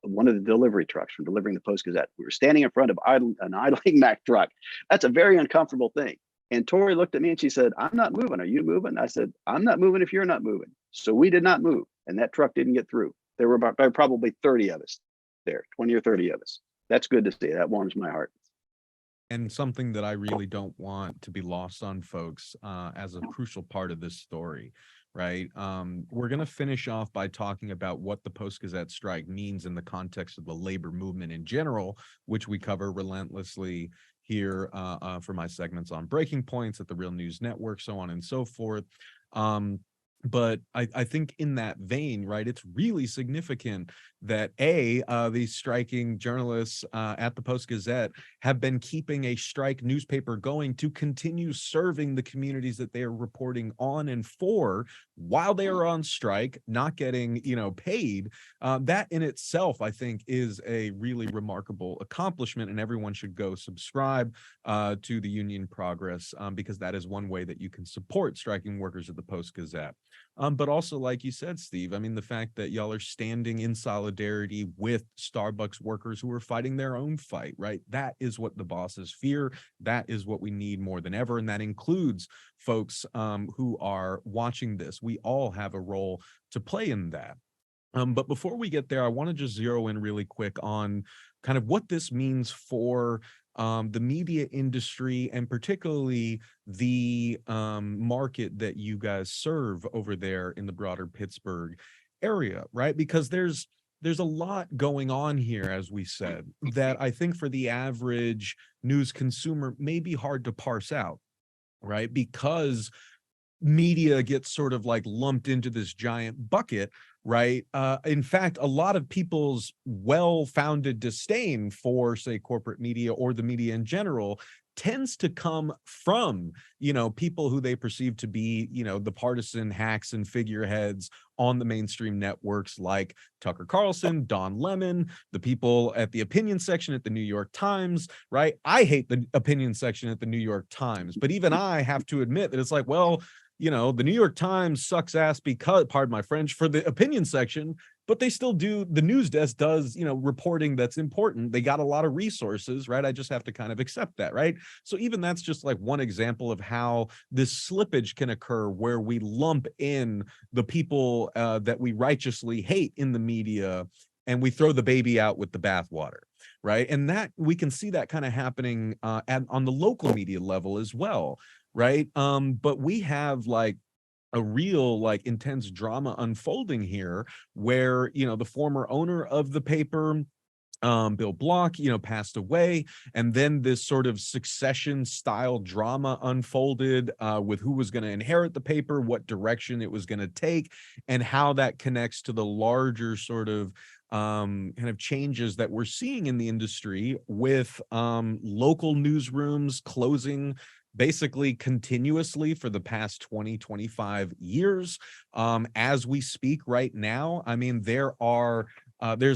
Speaker 7: one of the delivery trucks from delivering the Post-Gazette. We were standing in front of an idling Mack truck. That's a very uncomfortable thing. And Tori looked at me and she said, "I'm not moving. Are you moving?" I said, "I'm not moving if you're not moving." So we did not move, and that truck didn't get through. There were probably 30 of us there, 20 or 30 of us. That's good to see. That warms my heart.
Speaker 5: And something that I really don't want to be lost on folks as a crucial part of this story, right? We're going to finish off by talking about what the Post-Gazette strike means in the context of the labor movement in general, which we cover relentlessly here for my segments on Breaking Points at the Real News Network, so on and so forth. But I think in that vein, right, it's really significant that these striking journalists at the Post-Gazette have been keeping a strike newspaper going to continue serving the communities that they are reporting on and for while they are on strike, not getting, paid. That in itself, I think, is a really remarkable accomplishment, and everyone should go subscribe to the Union Progress because that is one way that you can support striking workers at the Post-Gazette. But also, like you said, Steve, I mean, the fact that y'all are standing in solidarity with Starbucks workers who are fighting their own fight, right? That is what the bosses fear. That is what we need more than ever. And that includes folks who are watching this. We all have a role to play in that. But before we get there, I want to just zero in really quick on kind of what this means for the media industry, and particularly the market that you guys serve over there in the broader Pittsburgh area, right? Because there's a lot going on here, as we said, that I think for the average news consumer may be hard to parse out, right? Because media gets sort of like lumped into this giant bucket, right? In fact, a lot of people's well-founded disdain for, say, corporate media or the media in general tends to come from, people who they perceive to be, the partisan hacks and figureheads on the mainstream networks like Tucker Carlson, Don Lemon, the people at the opinion section at the New York Times, right? I hate the opinion section at the New York Times, but even I have to admit that it's like, well, the New York Times sucks ass because, pardon my French, for the opinion section, but they still do. The news desk does, reporting that's important. They got a lot of resources, right? I just have to kind of accept that, right? So even that's just like one example of how this slippage can occur, where we lump in the people that we righteously hate in the media, and we throw the baby out with the bathwater, right? And that we can see that kind of happening on the local media level as well, right? But we have like a real like intense drama unfolding here, where the former owner of the paper, Bill Block, passed away, and then this sort of succession style drama unfolded with who was going to inherit the paper, what direction it was going to take, and how that connects to the larger sort of kind of changes that we're seeing in the industry, with local newsrooms closing basically continuously for the past 20-25 years. As we speak right now, I mean, there's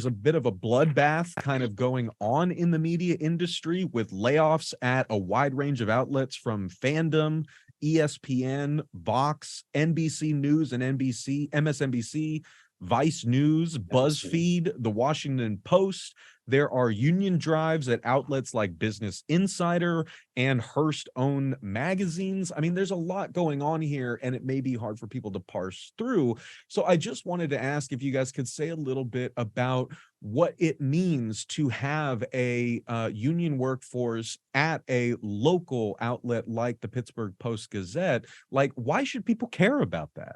Speaker 5: a bit of a bloodbath kind of going on in the media industry, with layoffs at a wide range of outlets, from Fandom, ESPN, Vox, NBC News and MSNBC, Vice News, BuzzFeed, The Washington Post. There are union drives at outlets like Business Insider and Hearst-owned magazines. I mean, there's a lot going on here, and it may be hard for people to parse through. So I just wanted to ask if you guys could say a little bit about what it means to have a union workforce at a local outlet like the Pittsburgh Post-Gazette. Like, why should people care about that?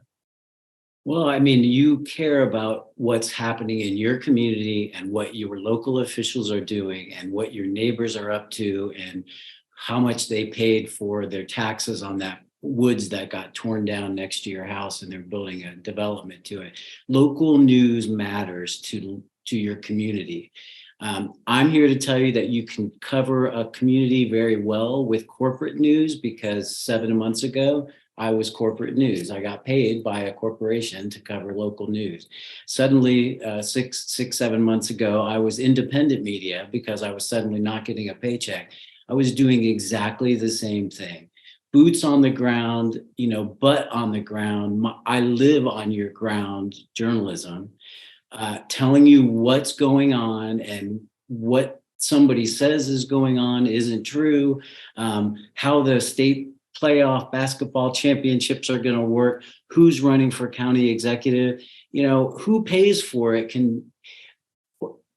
Speaker 6: Well, I mean, you care about what's happening in your community and what your local officials are doing and what your neighbors are up to and how much they paid for their taxes on that woods that got torn down next to your house, and they're building a development to it. Local news matters to your community. I'm here to tell you that you can cover a community very well with corporate news, because 7 months ago, I was corporate news. I got paid by a corporation to cover local news. Suddenly, 7 months ago, I was independent media because I was suddenly not getting a paycheck. I was doing exactly the same thing. Boots on the ground, butt on the ground. I live on your ground journalism, telling you what's going on and what somebody says is going on isn't true, how the state playoff basketball championships are going to work, who's running for county executive, who pays for it.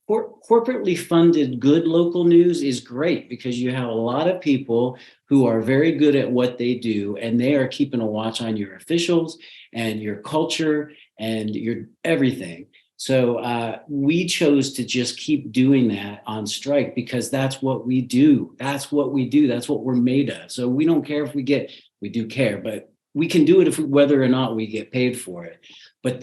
Speaker 6: Corporately funded good local news is great, because you have a lot of people who are very good at what they do, and they are keeping a watch on your officials and your culture and your everything. So we chose to just keep doing that on strike, because that's what we do. That's what we do. That's what we're made of. So we don't care if we do care, but we can do it whether or not we get paid for it. But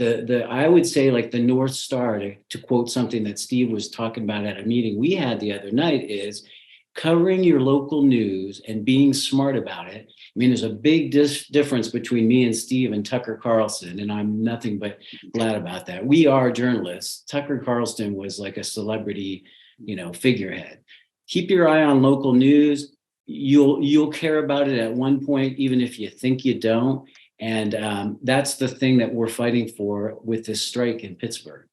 Speaker 6: I would say, like, the North Star, to quote something that Steve was talking about at a meeting we had the other night, is covering your local news and being smart about it. I mean, there's a big difference between me and Steve and Tucker Carlson, and I'm nothing but glad about that. We are journalists. Tucker Carlson was like a celebrity, figurehead. Keep your eye on local news. You'll care about it at one point, even if you think you don't. And that's the thing that we're fighting for with this strike in Pittsburgh.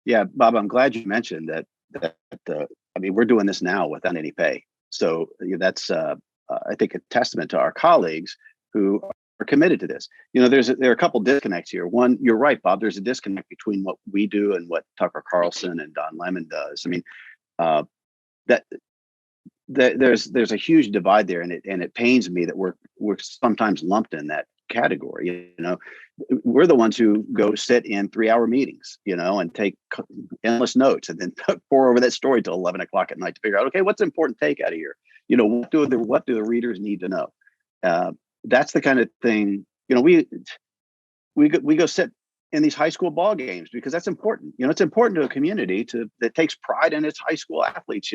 Speaker 7: Yeah, Bob, I'm glad you mentioned that. We're doing this now without any pay. So that's, I think, a testament to our colleagues who are committed to this. There are a couple disconnects here. One, you're right, Bob. There's a disconnect between what we do and what Tucker Carlson and Don Lemon does. I mean, there's a huge divide there, and it pains me that we're sometimes lumped in that category. We're the ones who go sit in 3-hour meetings, and take endless notes, and then pour over that story till 11 o'clock at night to figure out, okay, what's the important take out of here? What do the readers need to know? That's the kind of thing. We go sit in these high school ball games because that's important. It's important to a community that takes pride in its high school athletes.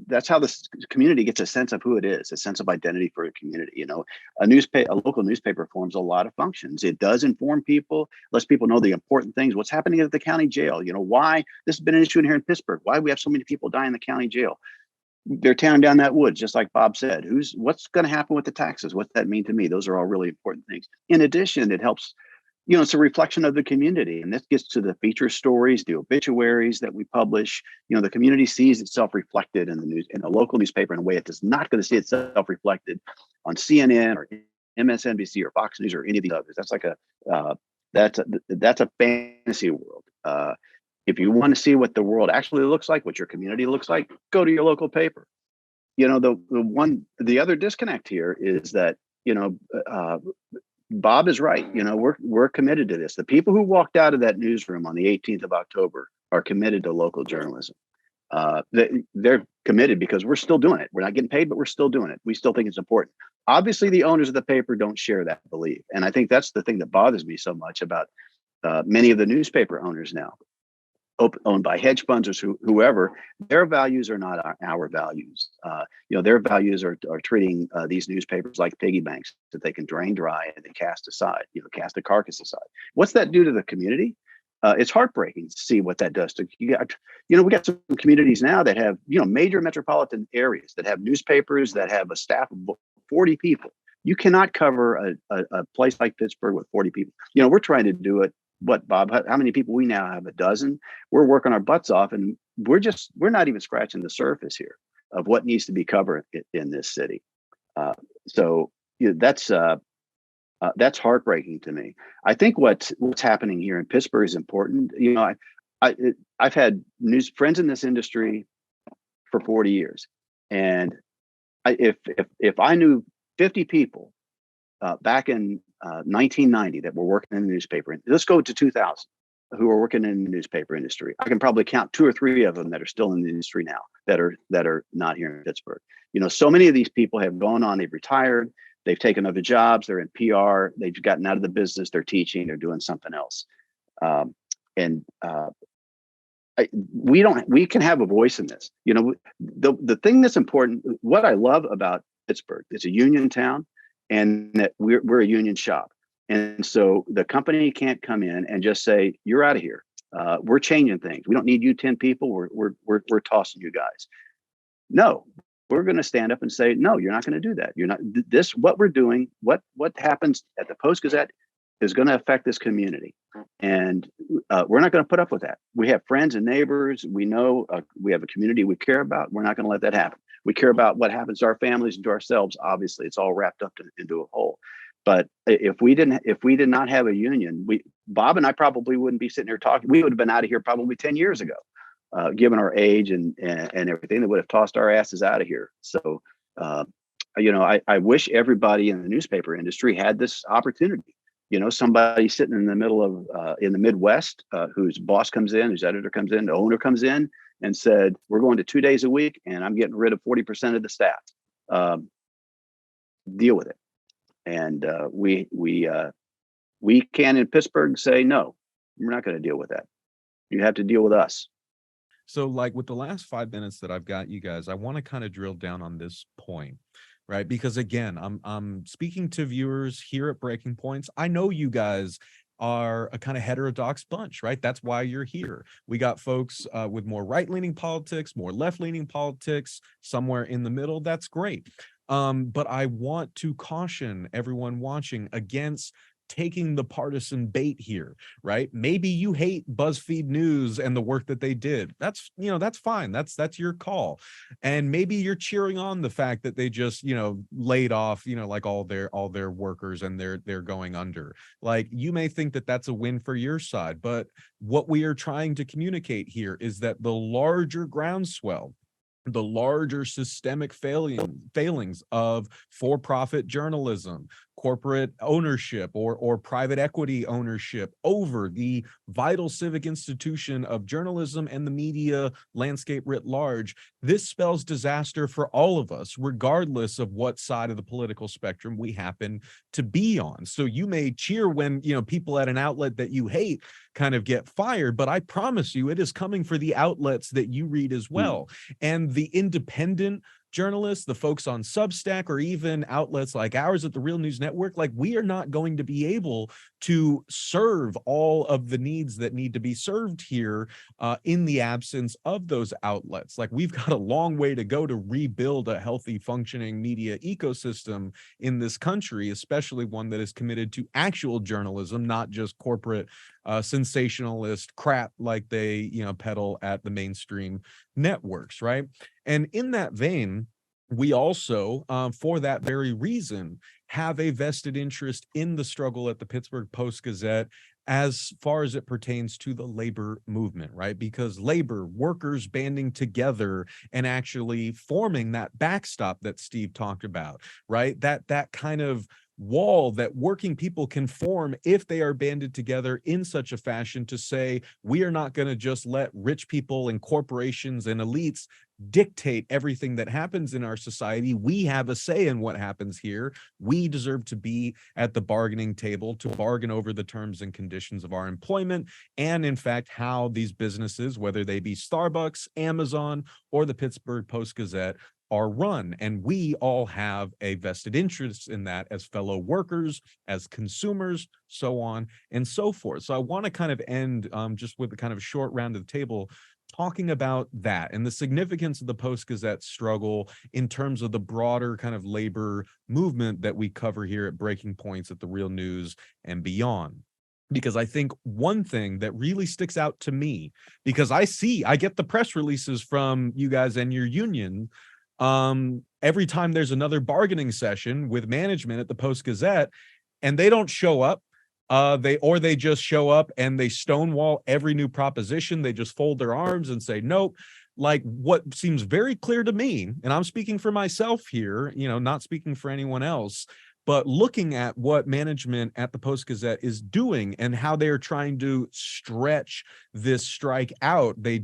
Speaker 7: That's how this community gets a sense of who it is, a sense of identity for a community. A local newspaper forms a lot of functions. It does inform people, lets people know the important things, what's happening at the county jail, why this has been an issue in here in Pittsburgh, why we have so many people dying in the county jail. they're tearing down that woods, just like Bob said. What's going to happen with the taxes? What's that mean to me? Those are all really important things. In addition, it helps, it's a reflection of the community. And this gets to the feature stories, the obituaries that we publish. The community sees itself reflected in the news, in a local newspaper, in a way it is not going to see itself reflected on CNN or MSNBC or Fox News or any of these others. That's like that's a fantasy world. If you want to see what the world actually looks like, what your community looks like, go to your local paper. The other disconnect here is that, Bob is right. We're committed to this. The people who walked out of that newsroom on the 18th of October are committed to local journalism. They're committed because we're still doing it. We're not getting paid, but we're still doing it. We still think it's important. Obviously, the owners of the paper don't share that belief. And I think that's the thing that bothers me so much about many of the newspaper owners now, owned by hedge funds or whoever. Their values are not our values. Their values are treating these newspapers like piggy banks that they can drain dry and then cast aside, cast the carcass aside. What's that do to the community? It's heartbreaking to see what that does to we got some communities now that have, major metropolitan areas that have newspapers that have a staff of 40 people. You cannot cover a place like Pittsburgh with 40 people. We're trying to do it. What, Bob, how many people we now have? A dozen. We're working our butts off, and we're not even scratching the surface here of what needs to be covered in this city. So that's heartbreaking to me. I think what's happening here in Pittsburgh is important. I've had friends in this industry for 40 years, and if I knew 50 people back in 1990 that were working in the newspaper, let's go to 2000, who are working in the newspaper industry, I can probably count 2 or 3 of them that are still in the industry now that are not here in Pittsburgh. So many of these people have gone on, they've retired, they've taken other jobs, they're in PR, they've gotten out of the business, they're teaching, they're doing something else. We can have a voice in this. The thing that's important, what I love about Pittsburgh, it's a union town, and that we're a union shop. And so the company can't come in and just say, you're out of here. We're changing things. We don't need you 10 people. We're tossing you guys. No, we're going to stand up and say, no, you're not going to do that. You're not what we're doing, what happens at the Post-Gazette is going to affect this community. And we're not going to put up with that. We have friends and neighbors. We know we have a community we care about. We're not going to let that happen. We care about what happens to our families and to ourselves. Obviously, it's all wrapped up into a whole. But if we did not have a union, Bob and I probably wouldn't be sitting here talking. We would have been out of here probably 10 years ago, given our age and everything. They would have tossed our asses out of here. So, I wish everybody in the newspaper industry had this opportunity. Somebody sitting in the middle of in the Midwest, whose boss comes in, whose editor comes in, the owner comes in, and said, we're going to 2 days a week and I'm getting rid of 40% of the staff. Deal with it. And we can in Pittsburgh say, no, we're not going to deal with that. You have to deal with us.
Speaker 5: So like with the last 5 minutes that I've got you guys, I want to kind of drill down on this point, right? Because again, I'm speaking to viewers here at Breaking Points. I know you guys are a kind of heterodox bunch, right? That's why you're here. We got folks with more right-leaning politics, more left-leaning politics, somewhere in the middle. That's great. But I want to caution everyone watching against taking the partisan bait here, right? Maybe you hate BuzzFeed News and the work that they did. That's fine. That's your call. And maybe you're cheering on the fact that they just, laid off, like all their workers and they're going under. Like, you may think that that's a win for your side, but what we are trying to communicate here is that the larger groundswell, the larger systemic failings of for-profit journalism, corporate ownership or private equity ownership over the vital civic institution of journalism and the media landscape writ large. This spells disaster for all of us, regardless of what side of the political spectrum we happen to be on. So you may cheer when, people at an outlet that you hate kind of get fired, but I promise you it is coming for the outlets that you read as well. And the independent journalists, the folks on Substack, or even outlets like ours at the Real News Network, like we are not going to be able to serve all of the needs that need to be served here in the absence of those outlets. Like we've got a long way to go to rebuild a healthy, functioning media ecosystem in this country, especially one that is committed to actual journalism, not just corporate sensationalist crap like they peddle at the mainstream networks, right? And in that vein, we also, for that very reason, have a vested interest in the struggle at the Pittsburgh Post-Gazette as far as it pertains to the labor movement, right? Because labor, workers banding together and actually forming that backstop that Steve talked about, right? That kind of wall that working people can form if they are banded together in such a fashion to say, we are not going to just let rich people and corporations and elites dictate everything that happens in our society. We have a say in what happens here. We deserve to be at the bargaining table to bargain over the terms and conditions of our employment. And in fact, how these businesses, whether they be Starbucks, Amazon, or the Pittsburgh Post-Gazette, are run. And we all have a vested interest in that as fellow workers, as consumers, so on and so forth. So I want to kind of end just with a kind of short round of the table talking about that and the significance of the Post-Gazette struggle in terms of the broader kind of labor movement that we cover here at Breaking Points at the Real News and beyond. Because I think one thing that really sticks out to me, because I get the press releases from you guys and your union every time there's another bargaining session with management at the Post-Gazette, and they don't show up. They just show up and they stonewall every new proposition. They just fold their arms and say, nope. Like what seems very clear to me, and I'm speaking for myself here, not speaking for anyone else, but looking at what management at the Post-Gazette is doing and how they are trying to stretch this strike out. They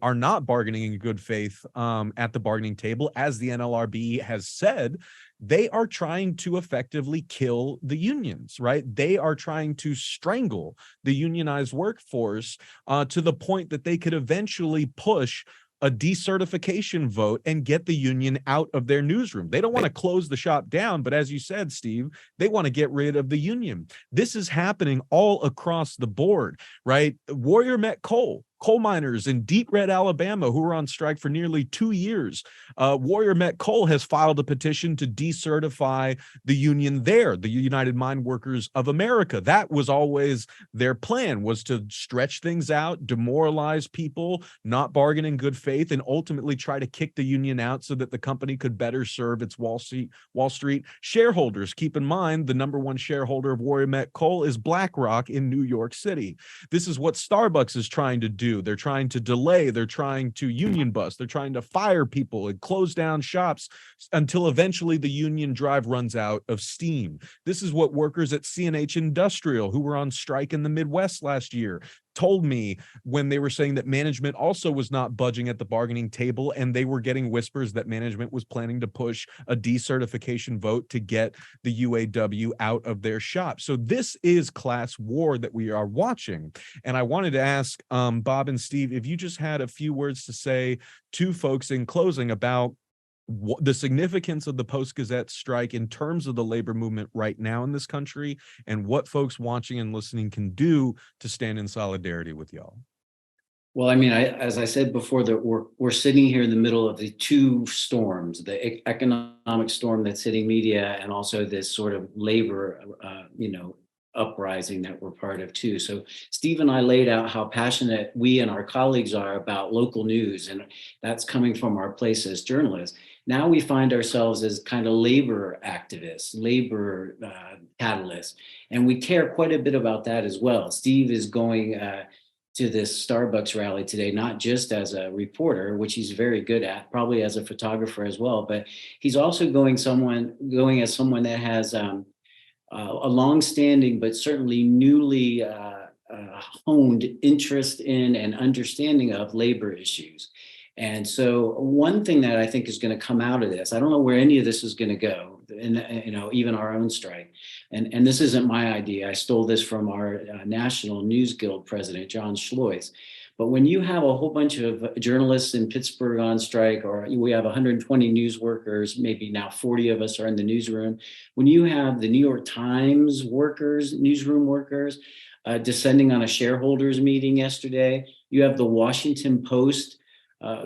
Speaker 5: are not bargaining in good faith at the bargaining table, as the NLRB has said. They are trying to effectively kill the unions, right? They are trying to strangle the unionized workforce to the point that they could eventually push a decertification vote and get the union out of their newsroom. They don't want to close the shop down, but as you said, Steve, they want to get rid of the union. This is happening all across the board, right? Warrior Met Coal miners in Deep Red, Alabama, who were on strike for nearly 2 years. Warrior Met Coal has filed a petition to decertify the union there, the United Mine Workers of America. That was always their plan, was to stretch things out, demoralize people, not bargain in good faith, and ultimately try to kick the union out so that the company could better serve its Wall Street shareholders. Keep in mind, the number one shareholder of Warrior Met Coal is BlackRock in New York City. This is what Starbucks is trying to do. They're trying to delay, they're trying to union bust, they're trying to fire people and close down shops until eventually the union drive runs out of steam. This is what workers at CNH Industrial, who were on strike in the Midwest last year, told me when they were saying that management also was not budging at the bargaining table, and they were getting whispers that management was planning to push a decertification vote to get the UAW out of their shop. So this is class war that we are watching. And I wanted to ask Bob and Steve, if you just had a few words to say to folks in closing about the significance of the Post-Gazette strike in terms of the labor movement right now in this country, and what folks watching and listening can do to stand in solidarity with y'all.
Speaker 6: Well, I mean, as I said before, that we're sitting here in the middle of the two storms: the economic storm that's hitting media, and also this sort of labor, uprising that we're part of too. So Steve and I laid out how passionate we and our colleagues are about local news, and that's coming from our place as journalists. Now we find ourselves as kind of labor activists, labor catalysts, and we care quite a bit about that as well. Steve is going to this Starbucks rally today, not just as a reporter, which he's very good at, probably as a photographer as well, but he's also going as someone that has a long-standing but certainly newly honed interest in and understanding of labor issues. And so one thing that I think is going to come out of this, I don't know where any of this is going to go, and even our own strike. And this isn't my idea. I stole this from our National News Guild president, John Schlois. But when you have a whole bunch of journalists in Pittsburgh on strike, or we have 120 news workers, maybe now 40 of us are in the newsroom. When you have the New York Times workers, newsroom workers, descending on a shareholders meeting yesterday, you have the Washington Post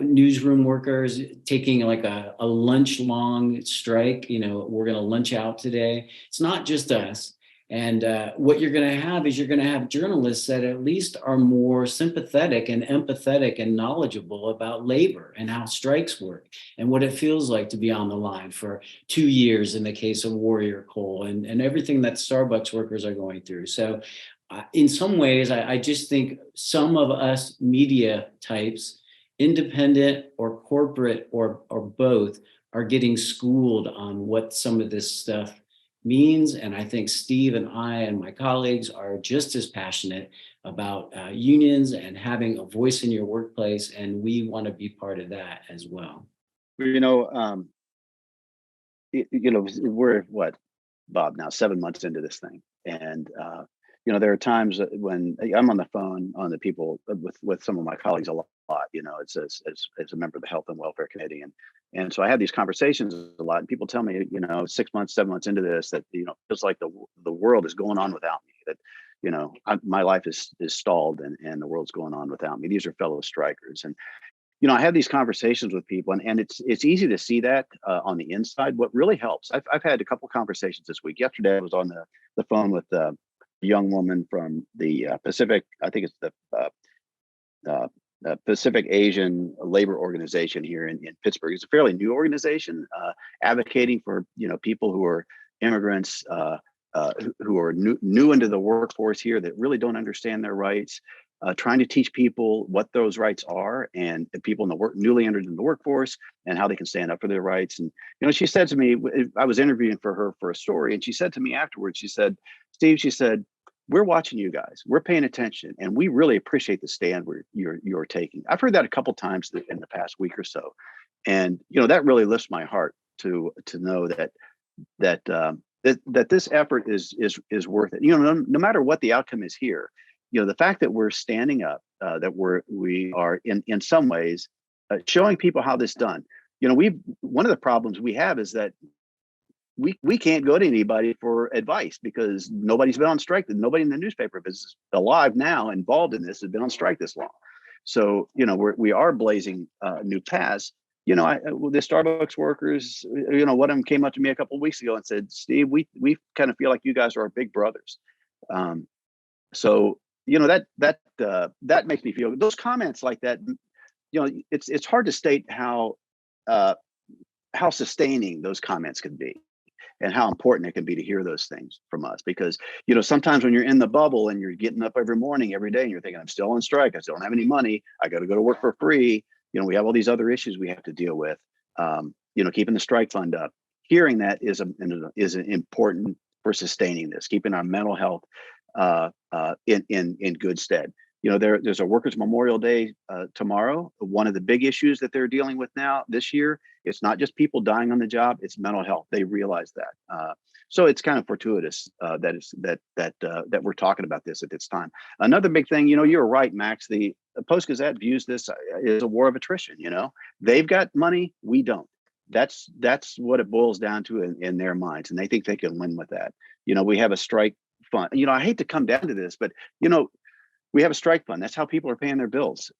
Speaker 6: newsroom workers taking like a lunch long strike. We're going to lunch out today. It's not just us. And what you're going to have is you're going to have journalists that at least are more sympathetic and empathetic and knowledgeable about labor and how strikes work and what it feels like to be on the line for 2 years in the case of Warrior Coal and everything that Starbucks workers are going through. So in some ways, I just think some of us media types, independent or corporate or both, are getting schooled on what some of this stuff means. And I think Steve and I and my colleagues are just as passionate about unions and having a voice in your workplace. And we want to be part of that as well.
Speaker 7: We're what, Bob, now 7 months into this thing. And, there are times when I'm on the phone on the people with some of my colleagues a lot, it's as a member of the Health and Welfare Committee. And so I have these conversations a lot, and people tell me, 6 months, 7 months into this, that, feels like the world is going on without me, that, my life is stalled and the world's going on without me. These are fellow strikers. And, I have these conversations with people, and it's easy to see that on the inside. What really helps, I've had a couple conversations this week. Yesterday I was on the phone with a young woman from the Pacific, I think it's the Pacific Asian Labor Organization here in Pittsburgh. It's a fairly new organization advocating for people who are immigrants who are new into the workforce here that really don't understand their rights, trying to teach people what those rights are, and the people newly entered in the workforce and how they can stand up for their rights. And she said to me, I was interviewing for her for a story, and she said to me afterwards, she said, Steve, she said, we're watching you guys. We're paying attention, and we really appreciate the stand you're taking. I've heard that a couple times in the past week or so, and that really lifts my heart to know that this effort is worth it. No matter what the outcome is here, the fact that we're standing up, that we are in some ways showing people how this is done. One of the problems we have is that we can't go to anybody for advice because nobody's been on strike. Nobody in the newspaper business alive now involved in this has been on strike this long. So, we are blazing new paths. The Starbucks workers, one of them came up to me a couple of weeks ago and said, Steve, we kind of feel like you guys are our big brothers. So, that makes me feel those comments like that. It's hard to state how sustaining those comments can be, and how important it can be to hear those things from us. Because, sometimes when you're in the bubble and you're getting up every morning, every day, and you're thinking, I'm still on strike, I still don't have any money, I got to go to work for free. We have all these other issues we have to deal with. Keeping the strike fund up. Hearing that is important for sustaining this, keeping our mental health in good stead. There's a Workers' Memorial Day tomorrow. One of the big issues that they're dealing with now this year, it's not just people dying on the job, it's mental health. They realize that. So it's kind of fortuitous that we're talking about this at this time. Another big thing, you're right, Max, the Post-Gazette views this as a war of attrition. They've got money, we don't. That's what it boils down to in their minds, and they think they can win with that. We have a strike fund. I hate to come down to this, but we have a strike fund. That's how people are paying their bills.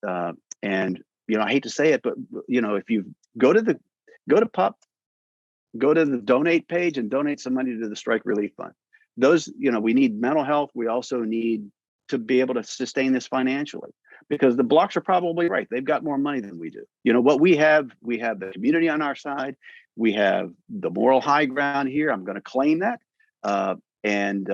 Speaker 7: And I hate to say it, but if you go to the donate page and donate some money to the strike relief fund. Those, we need mental health. We also need to be able to sustain this financially, because the blocks are probably right. They've got more money than we do. What we have the community on our side. We have the moral high ground here. I'm going to claim that. And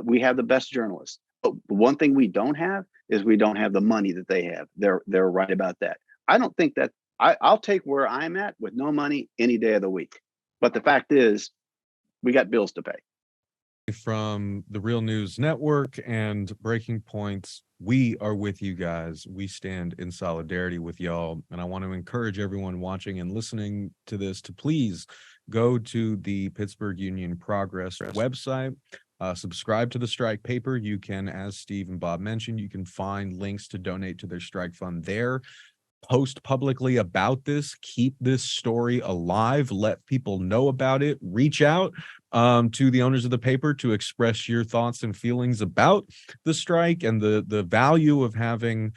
Speaker 7: we have the best journalists. But one thing we don't have is we don't have the money that they have. They're right about that. I don't think that I'll take where I'm at with no money any day of the week. But the fact is, we got bills to pay.
Speaker 5: From the Real News Network and Breaking Points, we are with you guys. We stand in solidarity with y'all. And I want to encourage everyone watching and listening to this to please go to the Pittsburgh Union Progress website. Subscribe to the strike paper. You can, as Steve and Bob mentioned, you can find links to donate to their strike fund there. Post publicly about this, keep this story alive, let people know about it, reach out to the owners of the paper to express your thoughts and feelings about the strike and the value of having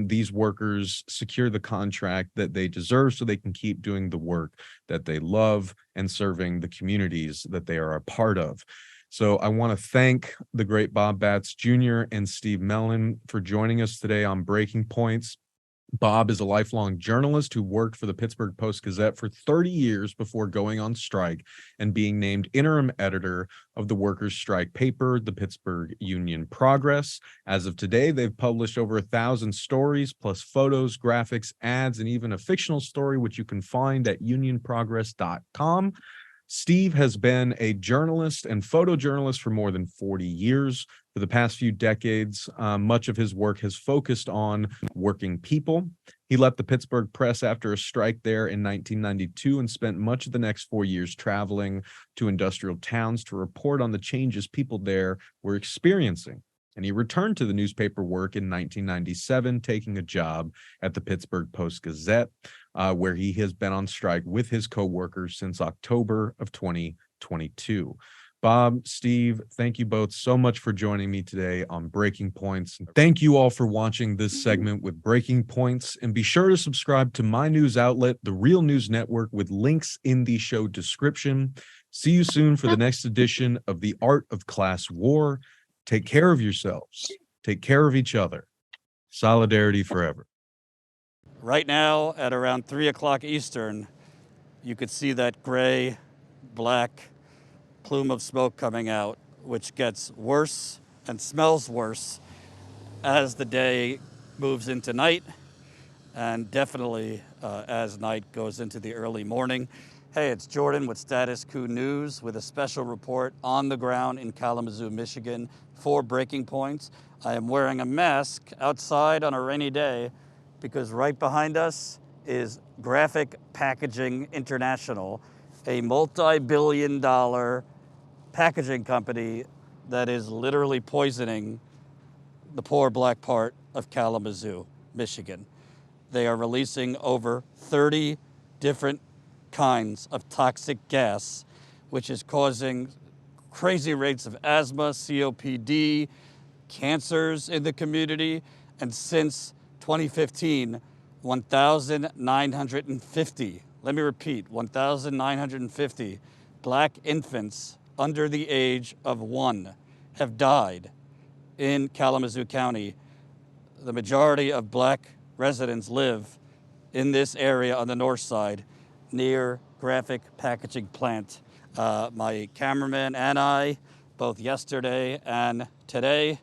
Speaker 5: these workers secure the contract that they deserve so they can keep doing the work that they love and serving the communities that they are a part of. So I want to thank the great Bob Batts Jr. and Steve Mellon for joining us today on Breaking Points. Bob is a lifelong journalist who worked for the Pittsburgh Post-Gazette for 30 years before going on strike and being named interim editor of the workers' strike paper, the Pittsburgh Union Progress. As of today, they've published over 1,000 stories, plus photos, graphics, ads, and even a fictional story, which you can find at unionprogress.com. Steve has been a journalist and photojournalist for more than 40 years. For the past few decades, much of his work has focused on working people. He left the Pittsburgh Press after a strike there in 1992 and spent much of the next 4 years traveling to industrial towns to report on the changes people there were experiencing. And he returned to the newspaper work in 1997, taking a job at the Pittsburgh Post-Gazette, where he has been on strike with his coworkers since October of 2022. Bob, Steve, thank you both so much for joining me today on Breaking Points. Thank you all for watching this segment with Breaking Points, and be sure to subscribe to my news outlet, The Real News Network, with links in the show description. See you soon for the next edition of The Art of Class War. Take care of yourselves. Take care of each other. Solidarity forever.
Speaker 8: Right now, at around 3 o'clock Eastern, you could see that gray, black plume of smoke coming out, which gets worse and smells worse as the day moves into night, and definitely as night goes into the early morning. Hey, it's Jordan with Status Coup News with a special report on the ground in Kalamazoo, Michigan for Breaking Points. I am wearing a mask outside on a rainy day because right behind us is Graphic Packaging International, a multi-billion-dollar packaging company that is literally poisoning the poor black part of Kalamazoo, Michigan. They are releasing over 30 different kinds of toxic gas, which is causing crazy rates of asthma, COPD, cancers in the community. And since 2015, 1,950, let me repeat, 1,950 black infants under the age of 1 have died in Kalamazoo County. The majority of black residents live in this area on the north side near Graphic Packaging Plant. My cameraman and I, both yesterday and today,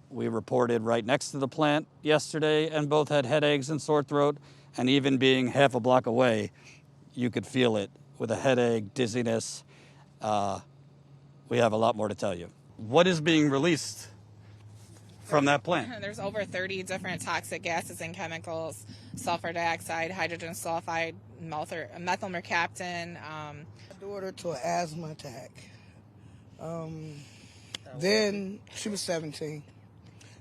Speaker 8: we reported right next to the plant yesterday and both had headaches and sore throat, and even being half a block away, you could feel it with a headache, dizziness. We have a lot more to tell you. What is being released from that plant?
Speaker 9: There's over 30 different toxic gases and chemicals: sulfur dioxide, hydrogen sulfide, methyl mercaptan.
Speaker 10: Daughter to an asthma attack. Then she was 17.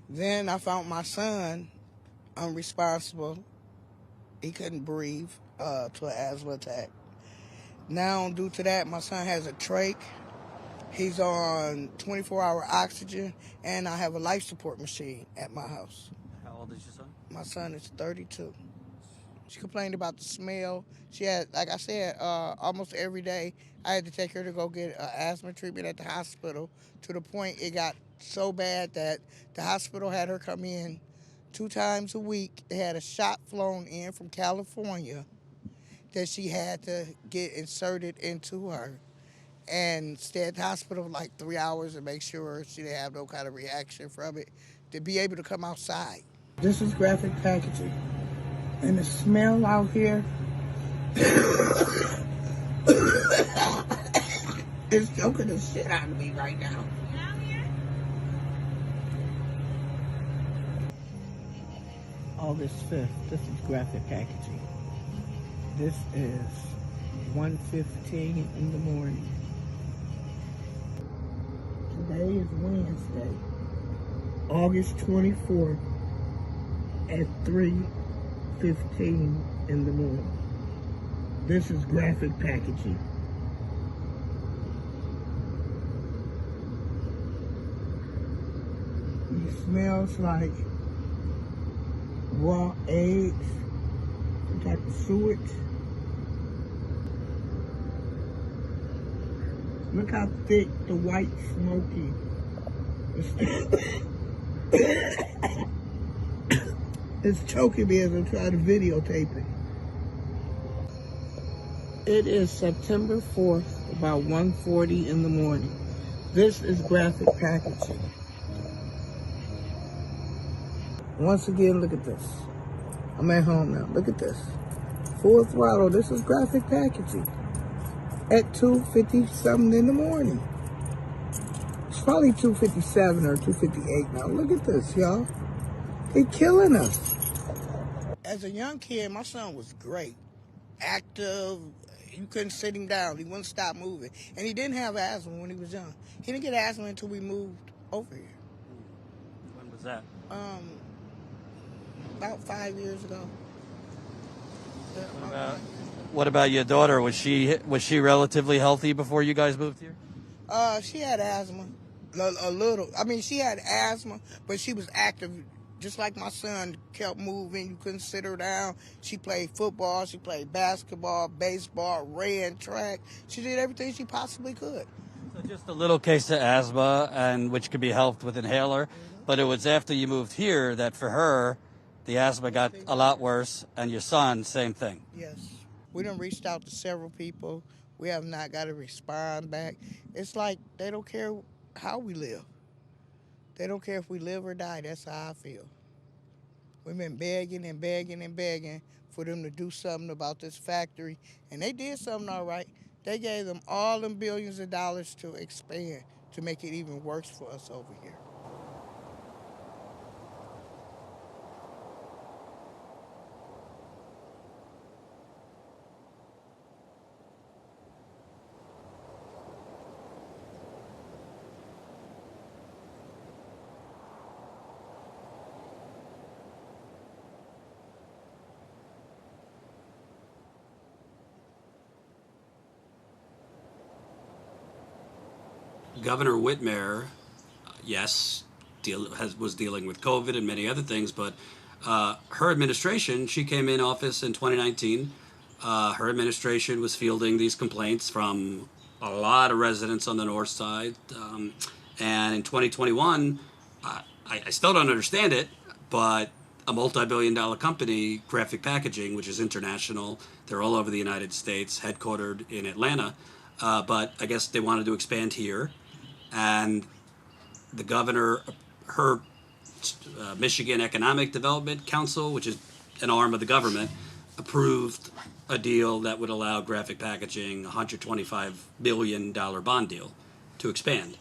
Speaker 10: Then I found my son unresponsible. He couldn't breathe to an asthma attack. Now, due to that, my son has a trach. He's on 24-hour oxygen, and I have a life support machine at my house.
Speaker 8: How old is your son?
Speaker 10: My son is 32. She complained about the smell. She had, like I said, almost every day I had to take her to go get asthma treatment at the hospital, to the point it got so bad that the hospital had her come in 2 times a week. They had a shot flown in from California that she had to get inserted into her and stay at the hospital for like 3 hours and make sure she didn't have no kind of reaction from it, to be able to come outside. This is Graphic Packaging. And the smell out here is choking the shit out of me right now. August 5th, this is Graphic Packaging. This is 1:15 in the morning. Today is Wednesday, August 24th at 3:15 in the morning. This is graphic packaging. It smells like raw eggs, some type of sewage. Look how thick the white smoke is. It's choking me as I'm trying to videotape it. It is September 4th, about 1:40 in the morning. This is graphic packaging. Once again, look at this. I'm at home now. Look at this. Full throttle. This is graphic packaging. At 2:50 something in the morning. It's probably 2:57 or 2:58 now. Look at this, y'all. They're killing us. As a young kid, my son was great. Active. You couldn't sit him down. He wouldn't stop moving. And he didn't have asthma when he was young. He didn't get asthma until we moved over here.
Speaker 8: When was that?
Speaker 10: About 5 years ago.
Speaker 8: What about your daughter? Was she relatively healthy before you guys moved here?
Speaker 10: She had asthma, a little. I mean, she had asthma, but she was active, just like my son. Kept moving. You couldn't sit her down. She played football. She played basketball, baseball, ran track. She did everything she possibly could.
Speaker 8: So just a little case of asthma, and which could be helped with inhaler. But it was after you moved here that for her, the asthma got a lot worse, and your son, same thing.
Speaker 10: Yes. We done reached out to several people. We have not got a response back. It's like they don't care how we live. They don't care if we live or die. That's how I feel. We've been begging and begging and begging for them to do something about this factory. And they did something all right. They gave them all them billions of dollars to expand, to make it even worse for us over here.
Speaker 11: Governor Whitmer, yes, was dealing with COVID and many other things, but her administration, she came in office in 2019. Her administration was fielding these complaints from a lot of residents on the north side. And in 2021, I still don't understand it, but a multi-billion-dollar company, Graphic Packaging, which is international, they're all over the United States, headquartered in Atlanta, but I guess they wanted to expand here. And the governor, her Michigan Economic Development Council, which is an arm of the government, approved a deal that would allow Graphic Packaging a $125 billion bond deal to expand.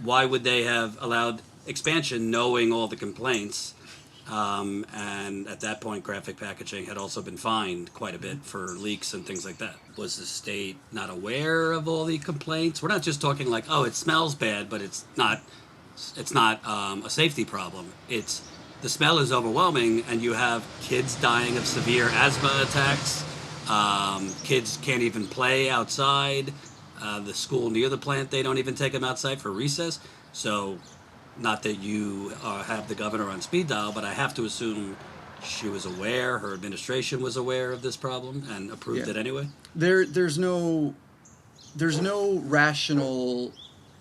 Speaker 11: Why would they have allowed expansion knowing all the complaints? And at that point, Graphic Packaging had also been fined quite a bit for leaks and things like that. Was the state not aware of all the complaints? We're not just talking like, oh, it smells bad, but it's not a safety problem. It's the smell is overwhelming, and you have kids dying of severe asthma attacks. Kids can't even play outside. The school near the plant, they don't even take them outside for recess. So, not that you have the governor on speed dial, but I have to assume she was aware, her administration was aware of this problem and approved it anyway?
Speaker 12: There's no rational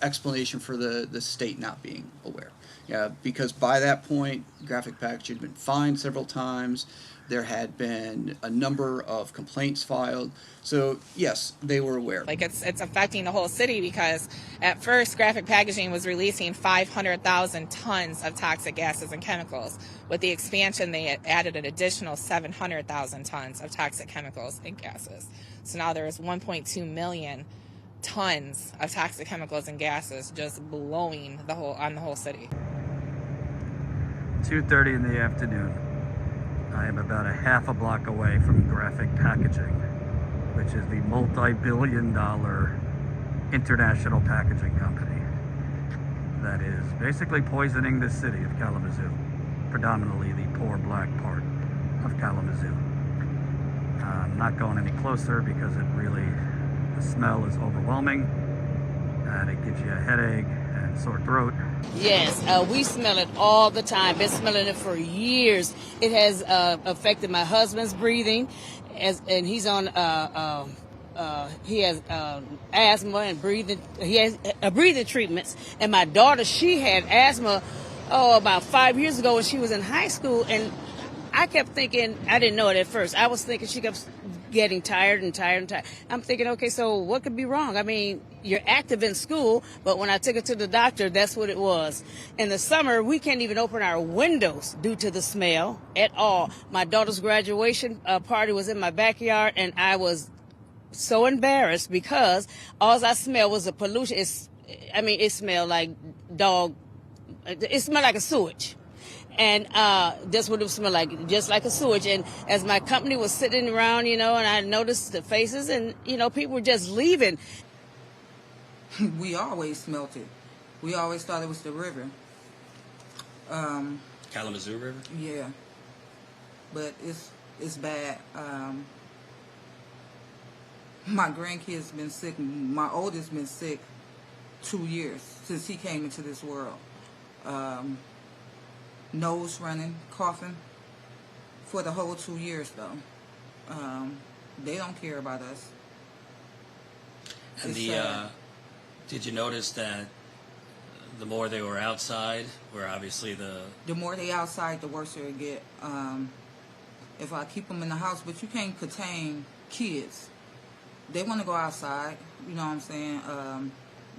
Speaker 12: explanation for the state not being aware. Yeah, because by that point, Graphic Packaging had been fined several times. There had been a number of complaints filed. So, yes, they were aware.
Speaker 9: Like, it's affecting the whole city because at first, Graphic Packaging was releasing 500,000 tons of toxic gases and chemicals. With the expansion, they added an additional 700,000 tons of toxic chemicals and gases. So now there is 1.2 million tons of toxic chemicals and gases just blowing on the whole city.
Speaker 8: 2:30 in the afternoon. I am about a half a block away from Graphic Packaging, which is the multi-billion-dollar international packaging company that is basically poisoning the city of Kalamazoo, predominantly the poor black part of Kalamazoo. I'm not going any closer because the smell is overwhelming and it gives you a headache and sore throat.
Speaker 13: Yes, we smell it all the time. Been smelling it for years. It has affected my husband's breathing, and he's on. He has asthma and breathing. He has breathing treatments. And my daughter, she had asthma, about 5 years ago when she was in high school, and I kept thinking, I didn't know it at first. I was thinking she kept getting tired and tired and tired. I'm thinking, okay, so what could be wrong? I mean, you're active in school, but when I took her to the doctor, that's what it was. In the summer, we can't even open our windows due to the smell at all. My daughter's graduation party was in my backyard, and I was so embarrassed because all I smelled was the pollution. It smelled like dog. It smelled like a sewage. And that's what it smelled like, just like a sewage. And as my company was sitting around, and I noticed the faces and, people were just leaving.
Speaker 14: We always smelt it. We always thought it was the river.
Speaker 11: Kalamazoo River?
Speaker 14: Yeah. But it's bad. My grandkids been sick. My oldest been sick 2 years since he came into this world. Nose running, coughing for the whole 2 years though. They don't care about us.
Speaker 11: And did you notice that the more they were outside, where obviously the
Speaker 14: more they outside, the worse it get. If I keep them in the house, but you can't contain kids. They want to go outside, you know what I'm saying?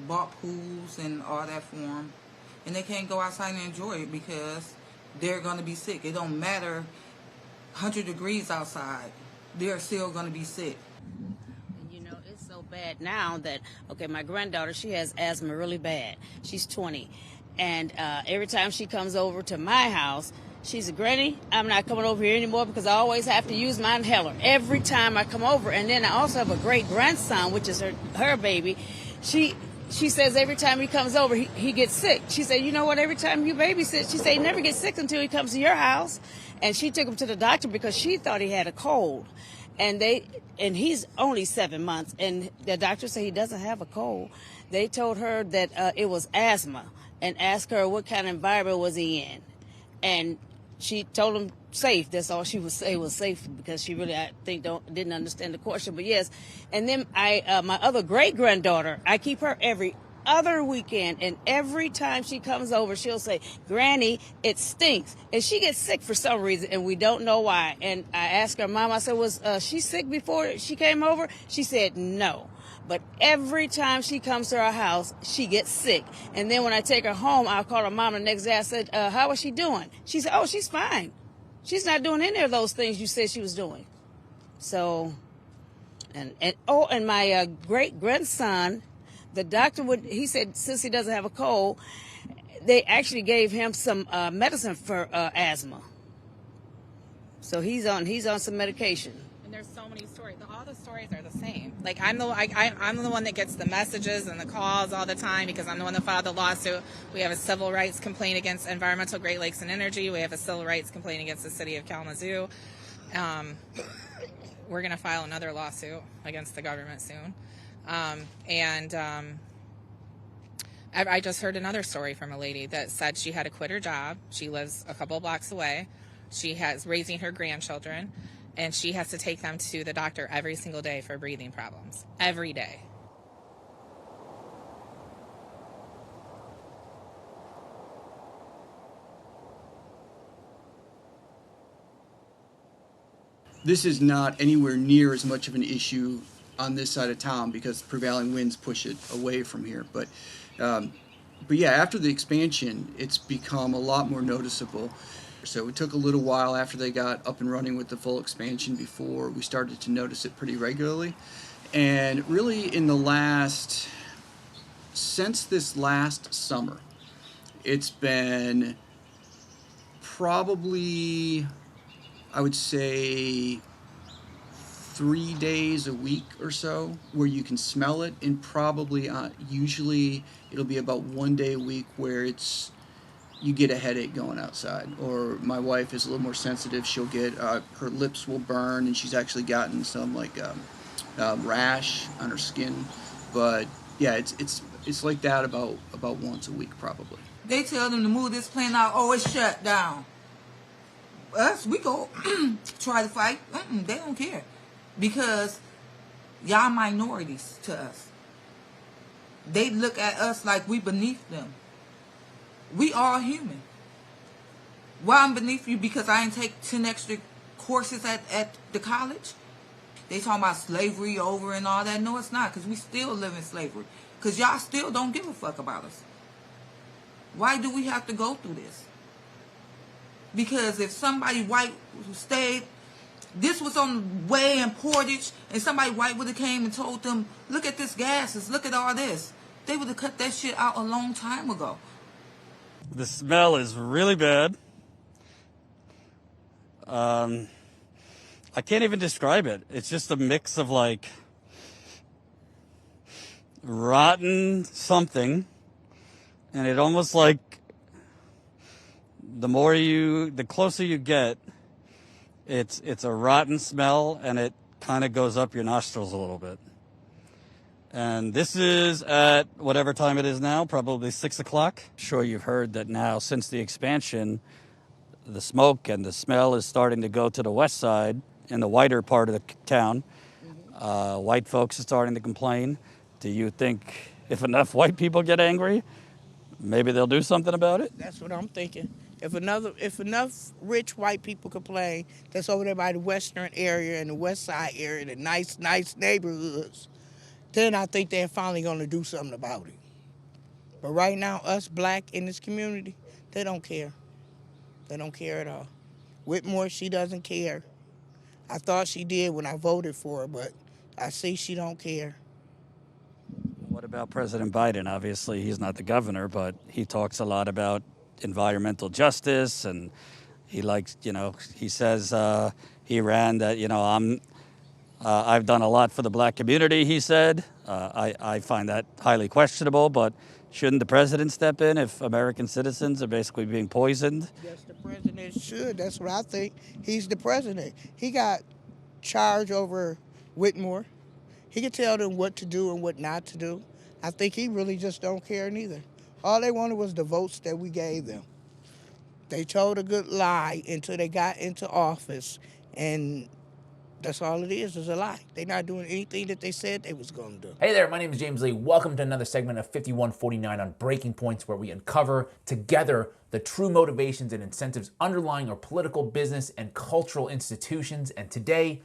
Speaker 14: Bought pools and all that for them. And they can't go outside and enjoy it because they're going to be sick. It don't matter 100 degrees outside. They're still going to be sick.
Speaker 13: It's so bad now that, my granddaughter, she has asthma really bad. She's 20. And every time she comes over to my house, she said, Granny, I'm not coming over here anymore because I always have to use my inhaler every time I come over. And then I also have a great-grandson, which is her baby. She says every time he comes over, he gets sick. She said, you know what, every time you babysit, she said he never gets sick until he comes to your house. And she took him to the doctor because she thought he had a cold. And he's only 7 months, and the doctor said he doesn't have a cold. They told her that it was asthma and asked her what kind of environment was he in. And she told him safe. That's all she would say was safe because she really, I think, didn't understand the question. But yes, and then my other great-granddaughter, I keep her every other weekend, and every time she comes over, she'll say, Granny, it stinks. And she gets sick for some reason, and we don't know why. And I asked her, Mom, I said, was she sick before she came over? She said no. But every time she comes to our house, she gets sick. And then when I take her home, I'll call her mom the next day. I said, how is she doing? She said, oh, she's fine. She's not doing any of those things you said she was doing. So, and my great-grandson, the doctor he said, since he doesn't have a cold, they actually gave him some medicine for asthma. So he's on some medication.
Speaker 9: And there's so many stories. All the stories are the same. Like I'm the one that gets the messages and the calls all the time because I'm the one that filed the lawsuit. We have a civil rights complaint against Environmental Great Lakes and Energy. We have a civil rights complaint against the city of Kalamazoo. We're going to file another lawsuit against the government soon. I just heard another story from a lady that said she had to quit her job. She lives a couple of blocks away. She has raising her grandchildren, and she has to take them to the doctor every single day for breathing problems. Every day.
Speaker 12: This is not anywhere near as much of an issue on this side of town because prevailing winds push it away from here. But yeah, after the expansion, it's become a lot more noticeable. So it took a little while after they got up and running with the full expansion before we started to notice it pretty regularly. And really since this last summer, it's been probably, I would say, 3 days a week or so where you can smell it, and probably usually it'll be about 1 day a week where you get a headache going outside. Or my wife is a little more sensitive. She'll get her lips will burn, and she's actually gotten some like rash on her skin. But yeah, it's like that about once a week probably.
Speaker 14: They tell them to move this plant out. Oh, it's shut down. Us, we go try to fight. They don't care, because y'all minorities to us. They look at us like we beneath them. We all human. Why I'm beneath you? Because I didn't take 10 extra courses at the college? They talking about slavery over and all that. No, it's not, because we still live in slavery. Because y'all still don't give a fuck about us. Why do we have to go through this? Because if somebody white who stayed, this was on the way in Portage, and somebody white would have came and told them, look at this gases, look at all this. They would have cut that shit out a long time ago.
Speaker 8: The smell is really bad. I can't even describe it. It's just a mix of like rotten something, and it almost like the closer you get, it's a rotten smell, and it kind of goes up your nostrils a little bit. And this is at whatever time it is now, probably 6 o'clock. Sure, you've heard that now since the expansion, the smoke and the smell is starting to go to the west side in the whiter part of the town. White folks are starting to complain. Do you think if enough white people get angry, maybe they'll do something about it?
Speaker 10: That's what I'm thinking. If enough rich white people complain, that's over there by the western area and the west side area, the nice neighborhoods, then I think they're finally going to do something about it. But right now, us black in this community, they don't care. They don't care at all. Whitmore, she doesn't care. I thought she did when I voted for her, but I see she don't care.
Speaker 8: What about President Biden? Obviously, he's not the governor, but he talks a lot about environmental justice, and he likes, he says he ran that, I've done a lot for the black community, he said. I find that highly questionable, but shouldn't the president step in if American citizens are basically being poisoned?
Speaker 10: Yes, the president should. That's what I think. He's the president. He got charge over Whitmore. He can tell them what to do and what not to do. I think he really just don't care neither. All they wanted was the votes that we gave them. They told a good lie until they got into office, and that's all it is a lie. They're not doing anything that they said they was going to do.
Speaker 15: Hey there, my name is James Lee. Welcome to another segment of 5149 on Breaking Points, where we uncover together the true motivations and incentives underlying our political, business, and cultural institutions. And today,